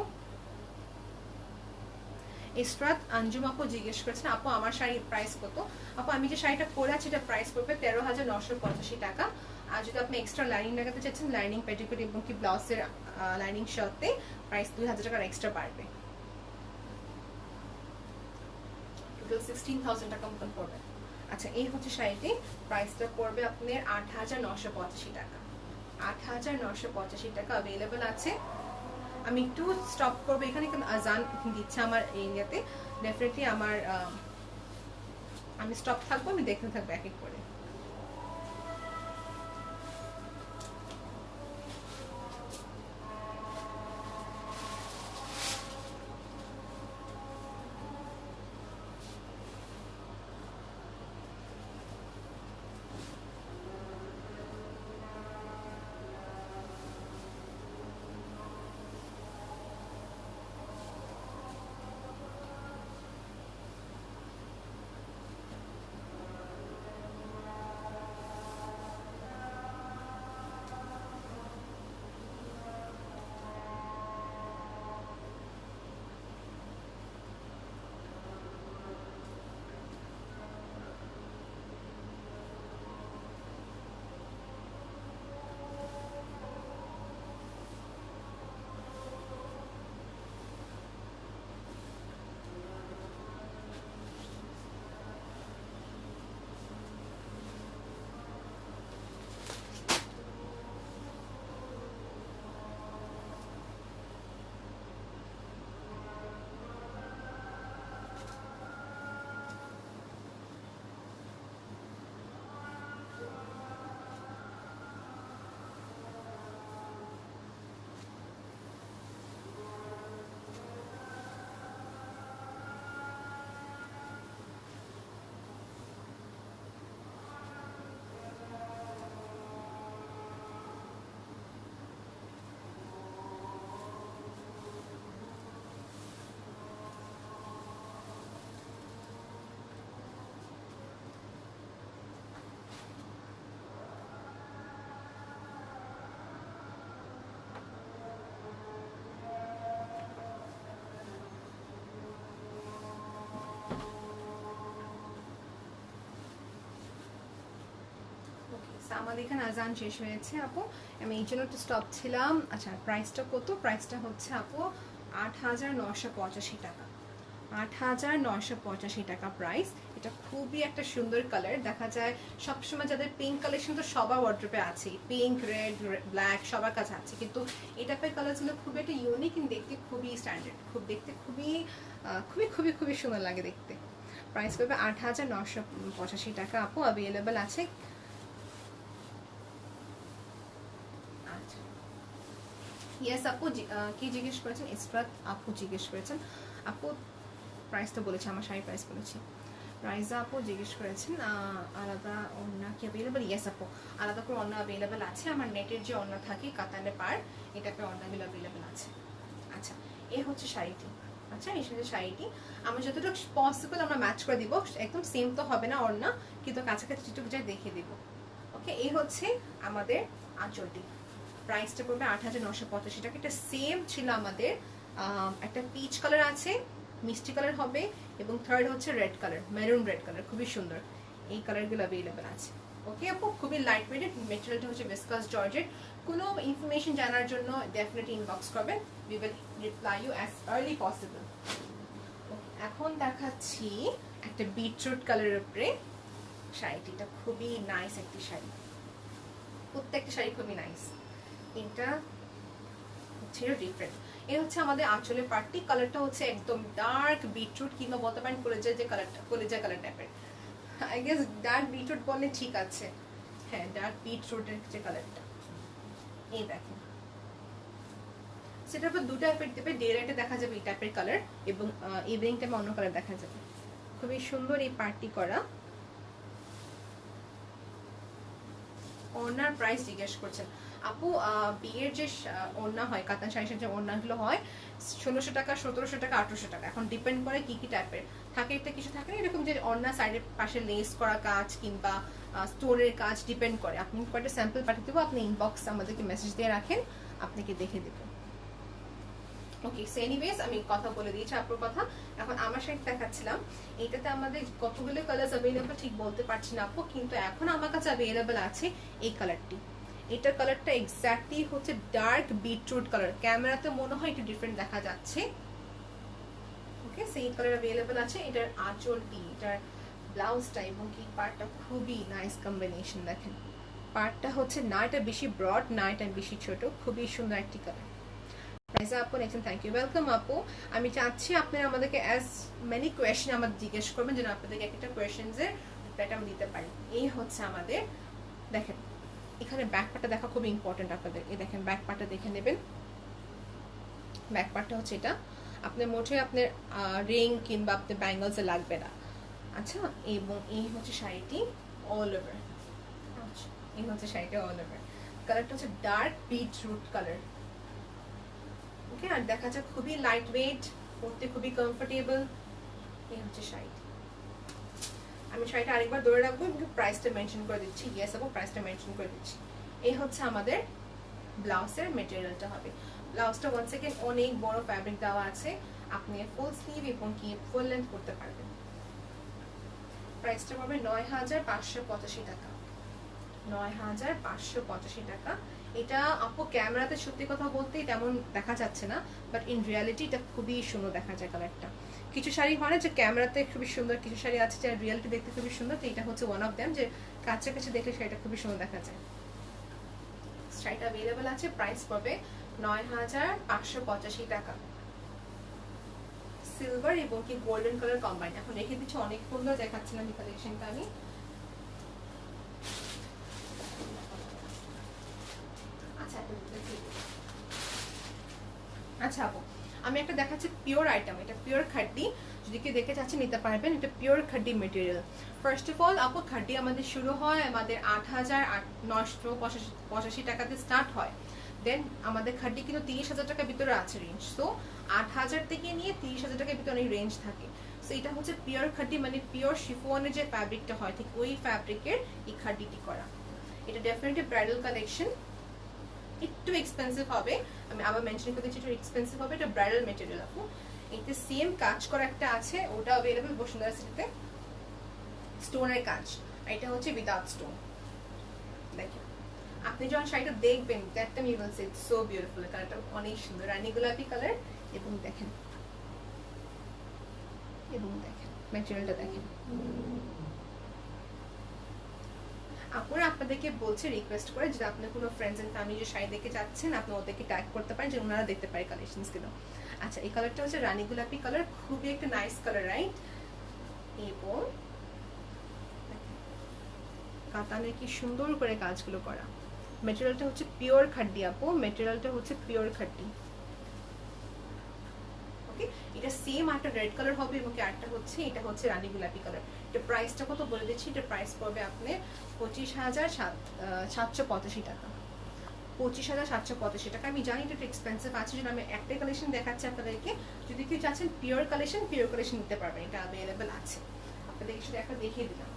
ইসরাত আঞ্জুম আপু জিজ্ঞেস করেছেন, আপু আমার শাড়ির প্রাইস কত? আপু আমি যে শাড়িটা পরে আছি, এটা প্রাইস পড়বে ১৩,৯৮৫ টাকা। আর যদি আপনি এক্সট্রা লাইনিং লাগাতে চাচ্ছেন, লাইনিং পেটিকোট এবং কি ব্লাউজের লাইনিং সাথে, প্রাইস ২,০০০ টাকার এক্সট্রা বাড়বে, টোটাল 16,০০০ টাকা মতন পড়বে। আচ্ছা, এই হচ্ছে শাড়িটি, প্রাইসটা পড়বে আপনার ৮,৯৮৫ টাকা। ৮,৯৮৫ টাকা অ্যাভেলেবেল আছে। আমি একটু স্টপ করবো এখানে, কারণ আজান দিচ্ছে আমার এরিয়াতে। ডেফিনেটলি আমি স্টপ থাকবো, আমি দেখতে থাকবো এক এক করে। আমাদের এখানে আজান শেষ হয়েছে আপু, আমি এই জন্য একটু স্টপ ছিলাম। আচ্ছা, প্রাইসটা কত? প্রাইসটা হচ্ছে আপু ৮,৯৮৫ টাকা। 8,985 টাকা প্রাইস। এটা খুবই একটা সুন্দর কালার, দেখা যায় সবসময় যাদের পিঙ্ক কালেকশন তো সবার ওয়ার্ড্রোবে আছে, পিঙ্ক, রেড, ব্ল্যাক সবার কাছে আছে, কিন্তু এই টাইপের কালারগুলো খুবই একটা ইউনিক, কিন্তু দেখতে খুবই স্ট্যান্ডার্ড, দেখতে খুবই খুবই খুবই খুবই সুন্দর লাগে দেখতে। প্রাইস করবে 8,985 টাকা। আপু অ্যাভেলেবেল আছে। আচ্ছা, ইয়েস আপু। কি জিজ্ঞেস করেছেন? ইসরাত আপু জিজ্ঞেস করেছেন। আপু প্রাইস তো বলেছে, আমার শাড়ি প্রাইস বলেছি। রাইজা আপু জিজ্ঞেস করেছেন আলাদা ওড়না কি অ্যাভেলেবেল? ইয়েস আপু, আলাদা করে ওড়না অ্যাভেলেবেল আছে। আমার নেটের যে ওড়না থাকে কাতানে পার, এটা টাইপের ওড়নাগুলো অ্যাভেলেবেল আছে। আচ্ছা, এই হচ্ছে শাড়িটি। আচ্ছা, এই সাথে শাড়িটি আমরা যতটুকু পসিবল আমরা ম্যাচ করে দিব, একদম সেম তো হবে না ওড়না, কিন্তু কাছাকাছি যেটুকু যাই দেখিয়ে দিব। ওকে, এই হচ্ছে আমাদের আঁচলটি। প্রাইসটা পড়বে 8,985 টাকা। এটা সেম ছিল আমাদের, একটা পিচ কালার আছে, মিষ্টি কালার হবে, এবং থার্ড হচ্ছে red colour, maroon red colour, খুবই সুন্দর। এই কালারগুলো অ্যাভেলেবেল আছে। ওকে আপু, খুবই লাইট ওয়েটেড, মেটেরিয়ালটা হচ্ছে ভিসকাস জর্জেট। কোনো ইনফরমেশন জানার জন্য ডেফিনেটলি ইনবক্স করবেন, we will reply you as early possible. এখন দেখাচ্ছি একটা বিটরুট কালারের উপরে শাড়িটি। এটা খুবই নাইস একটি শাড়ি, প্রত্যেকটা শাড়ি খুবই নাইস। এটা হচ্ছে ডিফারেন্ট। এই হচ্ছে আমাদের আঁচলের পার্টি। কালারটা হচ্ছে একদম ডার্ক বিটরুট, কিংবা বলতে পারেন কলেজের যে কালারটা, কলেজা কালার টাইপের। আই গেস ডার্ক বিটরুট বললে ঠিক আছে। হ্যাঁ, ডার্ক বিটরুটের যে কালারটা, এই দেখেন। সেটার উপর দুটো এফেক্ট দেবে, ডে লাইটে দেখা যাবে এই টাইপের কালার, এবং ইভিনিং টাইমে অন্য কালার দেখা যাবে। খুবই সুন্দর এই পার্টি করা। ওড়নার প্রাইস জিজ্ঞেস করছেন আপু। বিয়ের যে ওড়না হয়, কাতান শাড়ির যে ওড়নাগুলো হয়, 1600 টাকা, 1700 টাকা, 1800 টাকা, এখন ডিপেন্ড করে কি কি টাইপের থাকে। এটা কিছু থাকে না এরকম যে ওড়না সাইডের পাশে লেস করা কাজ কিংবা স্টোনের কাজ, ডিপেন্ড করে। আপনি কয়েকটা স্যাম্পল পাঠিয়ে দেবো, আপনি ইনবক্স আমাদেরকে মেসেজ দিয়ে রাখেন, আপনাকে দেখে দেবো। ওকে, সো এনিওয়েজ আমি কথা বলে দিয়েছি আপুর কথা। এখন আমার শাড়ি দেখাচ্ছিলাম, এটাতে আমাদের কতগুলো কালার অ্যাভেলেবল ঠিক বলতে পারছি না আপু, কিন্তু এখন আমার কাছে অ্যাভেলেবল আছে এই কালারটি। এটার কালারটা এক্স্যাক্টলি হচ্ছে ডার্ক বিটরুট কালার, ক্যামেরাতে মনে হয় একটু ডিফারেন্ট দেখা যাচ্ছে। ওকে, সেই কালার অ্যাভেলেবল আছে। এটার আঁচলটি, এটার ব্লাউজটা এবং কি পার্টটা খুবই নাইস কম্বিনেশন। দেখেন পার্টটা হচ্ছে না এটা বেশি ব্রড, না এটা বেশি ছোট, খুবই সুন্দর একটি কালার। রাইজা আপু নেক্সট, থ্যাংক ইউ, ওয়েলকাম আপু। আমি চাচ্ছি আপনারা আমাদেরকে অ্যাজ মেনি কোয়েশ্চেন আমাদের জিজ্ঞেস করবেন, যেন আপনাদেরকে একটা কোয়েশ্চেন্সের রিপ্লাইটা আমি দিতে পারি। এই হচ্ছে আমাদের, দেখেন এখানে ব্যাক পার্টটা দেখা খুব ইম্পর্টেন্ট আপনাদের। এই দেখেন ব্যাক পার্টটা দেখে নেবেন। ব্যাক পার্টটা হচ্ছে এটা, আপনার মোটে আপনার রিং কিংবা আপনার ব্যাঙ্গলসে লাগবে না। আচ্ছা, এবং এই হচ্ছে শাড়িটি অল ওভার। আচ্ছা, এই হচ্ছে শাড়িটা অল ওভার। কালারটা হচ্ছে ডার্ক বিটরুট কালার। ওকে, আর দেখা যায় খুবই লাইট ওয়েট, পরতে খুবই কমফোর্টেবল। এই হচ্ছে শাড়ি। আমি শাড়িটা আরেকবার ধরে রাখবো এবং প্রাইসটা মেনশন করে দিচ্ছি। ইয়েস আপু, প্রাইসটা মেনশন করে দিচ্ছি। এই হচ্ছে আমাদের ব্লাউজের মেটেরিয়ালটা হবে। ব্লাউজটা ওয়ান সেকেন্ড অনেক বড় ফ্যাব্রিক দেওয়া আছে, আপনি ফুল স্লিভ এবং কি ফুল লেন্থ করতে পারবেন। প্রাইসটা পড়বে 9,585 টাকা। 9,585 টাকা। এটা আপু ক্যামেরাতে সত্যি কথা বলতে তেমন দেখা যাচ্ছে না, বাট ইন রিয়ালিটি এটা খুবই সুন্দর দেখা যায় কালারটা। কিছু শাড়ি হয় না যে ক্যামেরাতে খুবই সুন্দর, কিছু শাড়ি আছে যে রিয়ালিটি দেখতে খুবই সুন্দর, তো এটা হচ্ছে ওয়ান অফ দেম, যে কাছে দেখলে শাড়িটা খুবই সুন্দর দেখা যায়। শাড়িটা অ্যাভেলেবল আছে, প্রাইস পড়বে 9,585 টাকা। সিলভার এবং কি গোল্ডেন কালার কম্বাইন। এখন রেখে দিচ্ছি, অনেক সুন্দর দেখাচ্ছিলাম এই কালেকশনটা আমি। আচ্ছা আপু, আমি একটা দেখাচ্ছি পিওর আইটেম। এটা পিওর খাড্ডি, যদি কেউ দেখে চাচ্ছেন নিতে পারবেন। এটা pure খাড্ডি material. First of all আপু, খাড্ডি আমাদের শুরু হয় আমাদের 8,985 টাকাতে স্টার্ট হয়। দেন আমাদের খাড্ডি কিন্তু 30,000 টাকার ভিতরে আছে রেঞ্জ। সো 8,000 থেকে নিয়ে 30,000 টাকার ভিতরে অনেক রেঞ্জ থাকে। সো এটা হচ্ছে পিওর খাড্ডি, মানে পিওর শিফনের যে ফ্যাব্রিকটা হয় ঠিক ওই ফ্যাব্রিকের এই খাড্ডিটি করা। এটা ডেফিনেটলি ব্রাইডাল কালেকশন, একটু এক্সপেন্সিভ হবে, আমি আবার মেনশন করে দিচ্ছি, একটু এক্সপেন্সিভ হবে। এটা ব্রাইডাল মেটেরিয়াল আপু। এতে সেম কাজ করা একটা আছে, ওটা অ্যাভেলেবল বসুন্ধরা সিটিতে, স্টোনের কাজ। এটা হচ্ছে উইদাউট স্টোন। দেখেন আপনি যখন শাড়িটা দেখবেন, that time you will say it's so beautiful. কালারটা অনেক সুন্দর, রানী গোলাপি কালার। এবং দেখেন এবং দেখেন ম্যাটেরিয়ালটা দেখেন। আপুরা আপনাদেরকে বলছে রিকোয়েস্ট করে যদি আপনার কোনো ফ্রেন্ডস এন্ড ফ্যামিলি যে শাড়ি দেখে যাচ্ছেন আপনি ওদেরকে ট্যাগ করতে পারেন যে ওনারা দেখতে পারে কালেকশনসগুলো। আচ্ছা এই কালারটা হচ্ছে রানী গোলাপি কালার, খুবই একটা নাইস কালার রাইট। এবং কাতানে কি সুন্দর করে কাজগুলো করা। ম্যাটেরিয়ালটা হচ্ছে পিওর খাড্ডি আপু, ম্যাটেরিয়ালটা হচ্ছে পিওর খাড্ডি। ওকে, এটা সেম একটা রেড কালার হবে এবং আরটা হচ্ছে এটা হচ্ছে রানী গোলাপি কালার। এটা প্রাইসটা কত বলে দিচ্ছি, এটা প্রাইস পড়বে আপনার 25,785 টাকা। 25,785 টাকা। আমি জানি এটা একটু এক্সপেন্সিভ আছে, যেন আমি একটা কালেকশন দেখাচ্ছি আপনাদেরকে। যদি কেউ চাচ্ছেন পিওর কালেকশন নিতে পারবেন, এটা অ্যাভেলেবেল আছে। আপনাদেরকে শুধু একটা দেখিয়ে দিলাম।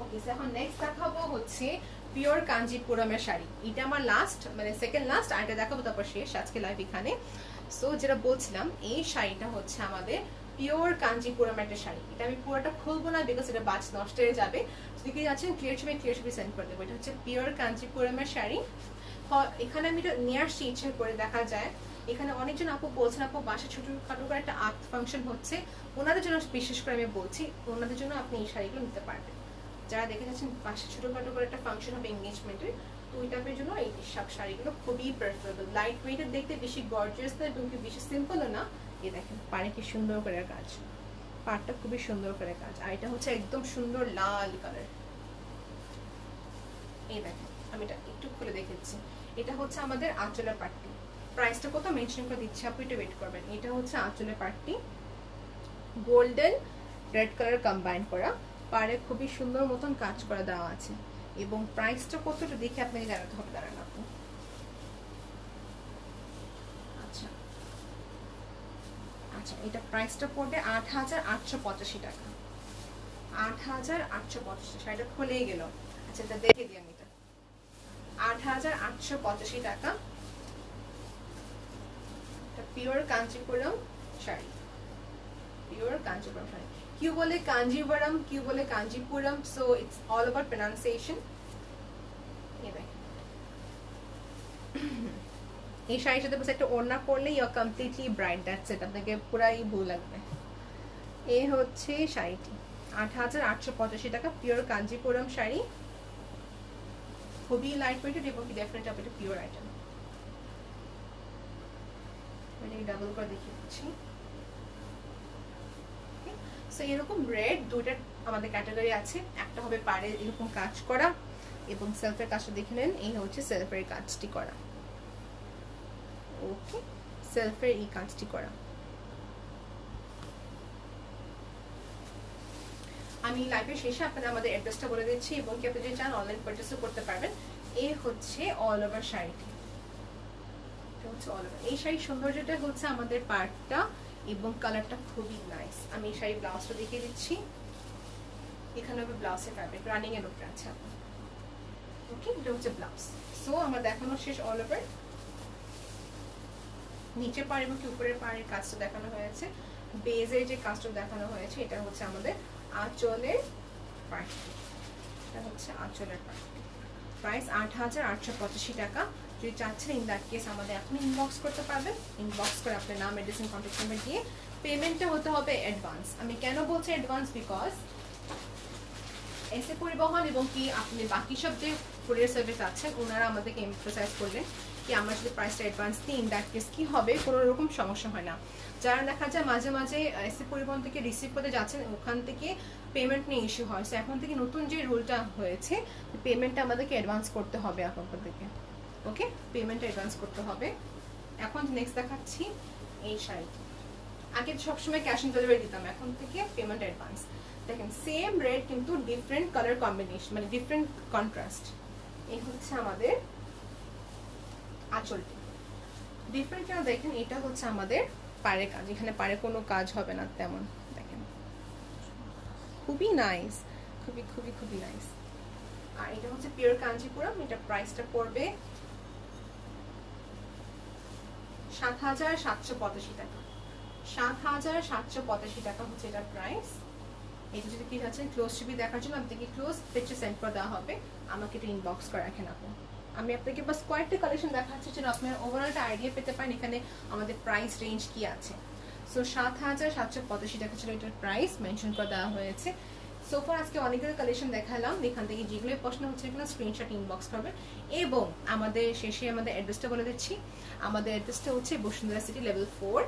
ওকে, এখন নেক্সট দেখাবো হচ্ছে পিওর কাঞ্জিপুরমের শাড়ি। এটা আমার লাস্ট মানে সেকেন্ড লাস্ট, আর এটা দেখাবো তারপর শেষ আজকে লাইভ এখানে। সো যেটা বলছিলাম এই শাড়িটা হচ্ছে আমাদের পিওর কাঞ্জিপুরম একটা শাড়ি। এটা আমি পুরোটা খুলবো না বিকজ এটা বাজ নষ্ট হয়ে যাবে। যদি কেউ যাচ্ছেন ক্লিয়ার ছবি সেন্ড করে দেবো। এটা হচ্ছে পিওর কাঞ্জিপুরমের শাড়ি। এখানে আমি এটা নিয়ে আসছি ইচ্ছে করে, দেখা যায় এখানে অনেকজন আপু বলছেন আপু বাসা ছোটখাটো করে একটা আর্ট ফাংশন হচ্ছে, ওনাদের জন্য বিশেষ করে আমি বলছি, ওনাদের জন্য আপনি এই শাড়িগুলো নিতে পারবেন। যারা দেখে যাচ্ছেন বাসা ছোটখাটো করে একটা ফাংশন হবে এনগেজমেন্টের, তো ওই টাইপের জন্য এই সব শাড়িগুলো খুবই প্রেফারেবল। লাইট ওয়েটের, দেখতে বেশি গর্জিয়াস না এবং বেশি সিম্পলও না। এই দেখেন পাড়ে কি সুন্দর করে কাজ, পাড়টা খুবই সুন্দর করে কাজ। আর এটা হচ্ছে একদম সুন্দর লাল কালার। এই দেখেন আমি এটা একটু খুলে দেখেছি। এটা হচ্ছে আমাদের আঁচলের পাট্টি। প্রাইসটা কত মেনশন করে দিচ্ছি, আপনি একটু ওয়েট করবেন। এটা হচ্ছে আঁচলের Pattabhi, golden red colour combine করা, পাড়ে খুবই সুন্দর মতন কাজ করা দেওয়া আছে। এবং প্রাইসটা কতটা দেখে আপনাকে জানাতে হবে, দাঁড়ান আপু। আচ্ছা আচ্ছা, এটা প্রাইসটা পড়বে 8,885 টাকা। 8,885, শাড়িটা খুলেই গেল। আচ্ছা এটা দেখে দিই আমি, এটা 8,885 টাকা। এটা pure Kanchipuram sari, pure Kanchipuram sari. Q বলে কাঞ্জিপুরম, কিউ বলে Kanchipuram, so it's all about pronunciation. এই শাড়ির সাথে বসে একটা ওড়না পরলে you are completely bright, that's it, আপনাকে পুরাই ভুল লাগবে। এই হচ্ছে শাড়িটি, 8,885 টাকা, পিওর কাঞ্জিপুরম শাড়ি, খুবই লাইট ওয়েটেড এবং ডেফিনেটলি এটা পিওর আইটেম। আমি ডাবল করে দেখিয়ে দিচ্ছি। সো এরকম রেড দুইটা আমাদের ক্যাটাগরি আছে, একটা হবে পাড়ে এরকম কাজ করা এবং সেলফের কাজটা দেখে নেন। এই হচ্ছে সেলফের কাজটি করা। ওকে, সেলফের এই কাজটি করা। আমি লাইভের শেষে আপনারা আমাদের অ্যাড্রেসটা বলে দিচ্ছি এবং কি আপনি যদি চান অনলাইন পারচেসও করতে পারবেন। এই হচ্ছে অল ওভার শাড়িটি, এটা হচ্ছে অল ওভার। এই শাড়ির সৌন্দর্যটা হচ্ছে আমাদের পার্টটা এবং কালারটা খুবই নাইস। আমি এই শাড়ির ব্লাউজটা দেখিয়ে দিচ্ছি। এখানে হবে ব্লাউজের ফ্যাব্রিক, রানিং এর উপরে আছে। ওকে, এটা হচ্ছে ব্লাউজ। সো আমার দেখানো শেষ অল ওভার। নিচে পাড় এবং কি উপরের পাড়ের কাজটা দেখানো হয়েছে, বেজের যে কাজটা দেখানো হয়েছে এটা হচ্ছে আমাদের আঁচলের পার্টটি। এটা হচ্ছে আঁচলের পার্টটি। প্রাইস 8,885 টাকা। যদি চাচ্ছেন ইন দ্যাট কেস আমাদের এখন ইনবক্স করতে পারবেন। ইনবক্স করে আপনার নাম, অ্যাড্রেস এন্ড কন্ট্যাক্ট নাম্বার দিয়ে পেমেন্টটা হতে হবে অ্যাডভান্স। আমি কেন বলছি অ্যাডভান্স, বিকজ এসে পরিবহন এবং কি আপনি বাকি সব যে কুরিয়ার সার্ভিস আছেন ওনারা আমাদেরকে এমফাসাইজ করলেন কি আমরা যদি প্রাইসটা অ্যাডভান্স দিই ইন দ্যাট কেস কি হবে, কোনো রকম সমস্যা হয় না। যারা দেখা যায় মাঝে মাঝে এসে পরিবহন থেকে রিসিভ করতে যাচ্ছেন ওখান থেকে পেমেন্ট নিয়ে ইস্যু হয়। সো এখন থেকে নতুন যে রুলটা হয়েছে পেমেন্টটা আমাদেরকে অ্যাডভান্স করতে হবে এখন থেকে। ওকে, পেমেন্টটা অ্যাডভান্স করতে হবে। এখন নেক্সট দেখাচ্ছি এই শাড়িটি। আগে সবসময় ক্যাশ অন ডেলিভারি দিতাম, এখন থেকে পেমেন্ট অ্যাডভান্স। দেখেন সেম রেড কিন্তু ডিফারেন্ট কালার কম্বিনেশন, মানে ডিফারেন্ট কন্ট্রাস্ট। এই হচ্ছে আমাদের আঁচলটি। ডিফারেন্ট কেন দেখেন, এটা হচ্ছে আমাদের পাড়ে কাজ, এখানে পাড়ে কোনো কাজ হবে না তেমন। দেখেন খুবই নাইস, খুবই খুবই খুবই নাইস। আর এটা হচ্ছে পিওর কাঞ্জিপুরম। এটা প্রাইসটা পড়বে 7,785 টাকা। 7,785 টাকা হচ্ছে এটার প্রাইস। এটা যদি কি যাচ্ছেন ক্লোজ ছবি দেখার জন্য আপনাকে ক্লোজ পিকচার সেন্ড করে দেওয়া হবে, আমাকে একটু ইনবক্স করে রাখেন আপনি। আমি আপনাকে বাস কয়েকটা কালেকশন দেখাচ্ছি যেন আপনার ওভারঅলটা আইডিয়া পেতে পারেন এখানে আমাদের প্রাইস রেঞ্জ কি আছে। সো সো ৭,৭৮৫ টাকা ছিল এটার প্রাইস, মেনশন করে দেওয়া হয়েছে। সোফার আজকে অনেকগুলো কালেকশন দেখালাম, এখান থেকে যেগুলো প্রশ্ন হচ্ছে এখানে স্ক্রিনশট ইনবক্স করবে। এবং আমাদের শেষে আমাদের অ্যাড্রেসটা বলে দিচ্ছি। আমাদের অ্যাড্রেসটা হচ্ছে Bashundhara City level 4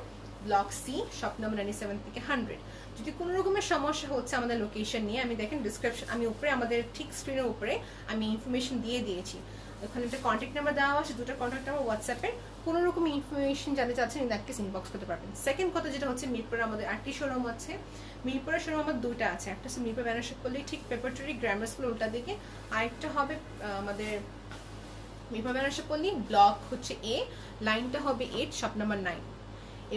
block C, shop number 97 থেকে 100। যদি কোনো রকমের সমস্যা হচ্ছে আমাদের লোকেশন নিয়ে, আমি দেখেন ডিসক্রিপশন, আমি উপরে আমাদের ঠিক স্ক্রিনের উপরে আমি ইনফরমেশন দিয়ে দিয়েছি। ওখানে একটা কন্ট্যাক্ট নাম্বার দেওয়া আছে, দুটো কন্ট্যাক্ট নাম্বার হোয়াটসঅ্যাপের। কোনো রকম ইনফরমেশন জানতে চাচ্ছেন ইন দ্যাট কেস ইনবক্স করতে পারবেন। সেকেন্ড কথা যেটা হচ্ছে, মিরপুরে আমাদের 8টি শোরুম আছে। মিরপুরের শোরুম আমার দুইটা আছে, একটা হচ্ছে মিরপুর ব্যানারশিপ পল্লী ঠিক প্রেপারেটরি গ্রামার স্কুল ওটা দিকে, আরেকটা হবে আমাদের মিরপুর ব্যানারশিপ পল্লী ব্লক হচ্ছে এ, লাইনটা হবে 8, শপ নাম্বার 9।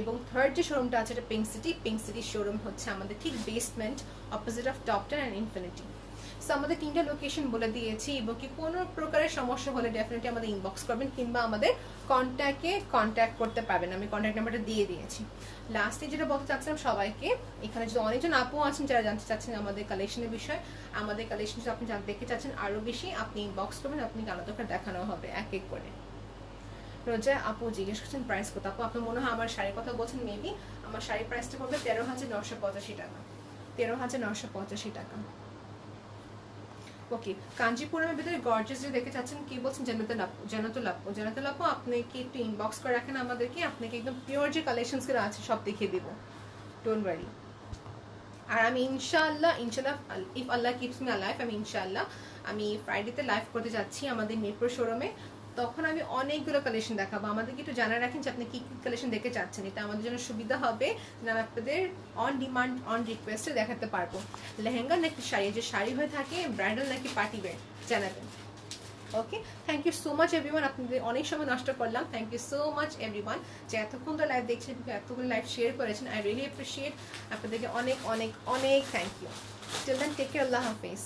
এবং থার্ড যে শোরুমটা আছে এটা পিঙ্ক সিটি শোরুম হচ্ছে আমাদের ঠিক basement opposite of Top Ten and Infinity. So আমাদের 3টা লোকেশন বলে দিয়েছি, এবং কি কোনো প্রকারের সমস্যা হলে ডেফিনেটলি আমাদের ইনবক্স করবেন কিংবা আমাদের কন্ট্যাক্ট করতে পারবেন, আমি কন্ট্যাক্ট নাম্বারটা দিয়ে দিয়েছি। লাস্টে যেটা বলতে চাচ্ছিলাম সবাইকে, এখানে যদি অনেকজন আপু আছেন যারা জানতে চাচ্ছেন আমাদের কালেকশনের বিষয়, আমাদের কালেকশন যদি আপনি দেখতে চাচ্ছেন আরও বেশি, আপনি ইনবক্স করবেন, আপনি আলাদা করে দেখানো হবে এক এক করে। রোজা আপু জিজ্ঞেস করছেন প্রাইস কত। আপু আপনার মনে হয় আমার শাড়ির কথা বলছেন, মেবি আমার শাড়ির প্রাইসটা পড়বে 13,985 টাকা, 13,985 টাকা। ওকে, কাঞ্জিপুরমের ভিতরে গর্জিয়াস যে দেখতে চাচ্ছেন, কি বলছেন জান্নাতুল আপু আপনাকে একটু ইনবক্স করে রাখেন আমাদেরকে, আপনাকে একদম পিওর যে কালেকশনসগুলো আছে সব দেখিয়ে দিব, ডোন্ট ওয়ারি। আর আমি ইনশাআল্লাহ if Allah keeps me alive, আমি ইনশাআল্লাহ আমি ফ্রাইডেতে লাইভ করতে যাচ্ছি আমাদের মিরপুর শোরুমে। তখন আমি অনেকগুলো কালেকশন দেখাবো। আমাদেরকে একটু জানা রাখেন যে আপনি কি কি কালেকশন দেখতে চাচ্ছেন, এটা আমাদের জন্য সুবিধা হবে যে আমি আপনাদের অন ডিমান্ড অন রিকোয়েস্টে দেখাতে পারবো। লেহেঙ্গা নাকি শাড়ি, যে শাড়ি হয়ে থাকে ব্রাইডাল নাকি পার্টি ওয়্যার, জানাবেন। Okay, thank you so much everyone, আপনাদের অনেক সময় নষ্ট করলাম। Thank you so much everyone যে এতক্ষণ তো লাইভ দেখছেন, এতগুলো লাইভ শেয়ার করেছেন, আই রিয়েলি অ্যাপ্রিশিয়েট আপনাদেরকে অনেক অনেক অনেক thank you. Till then take care, আল্লাহ হাফেজ।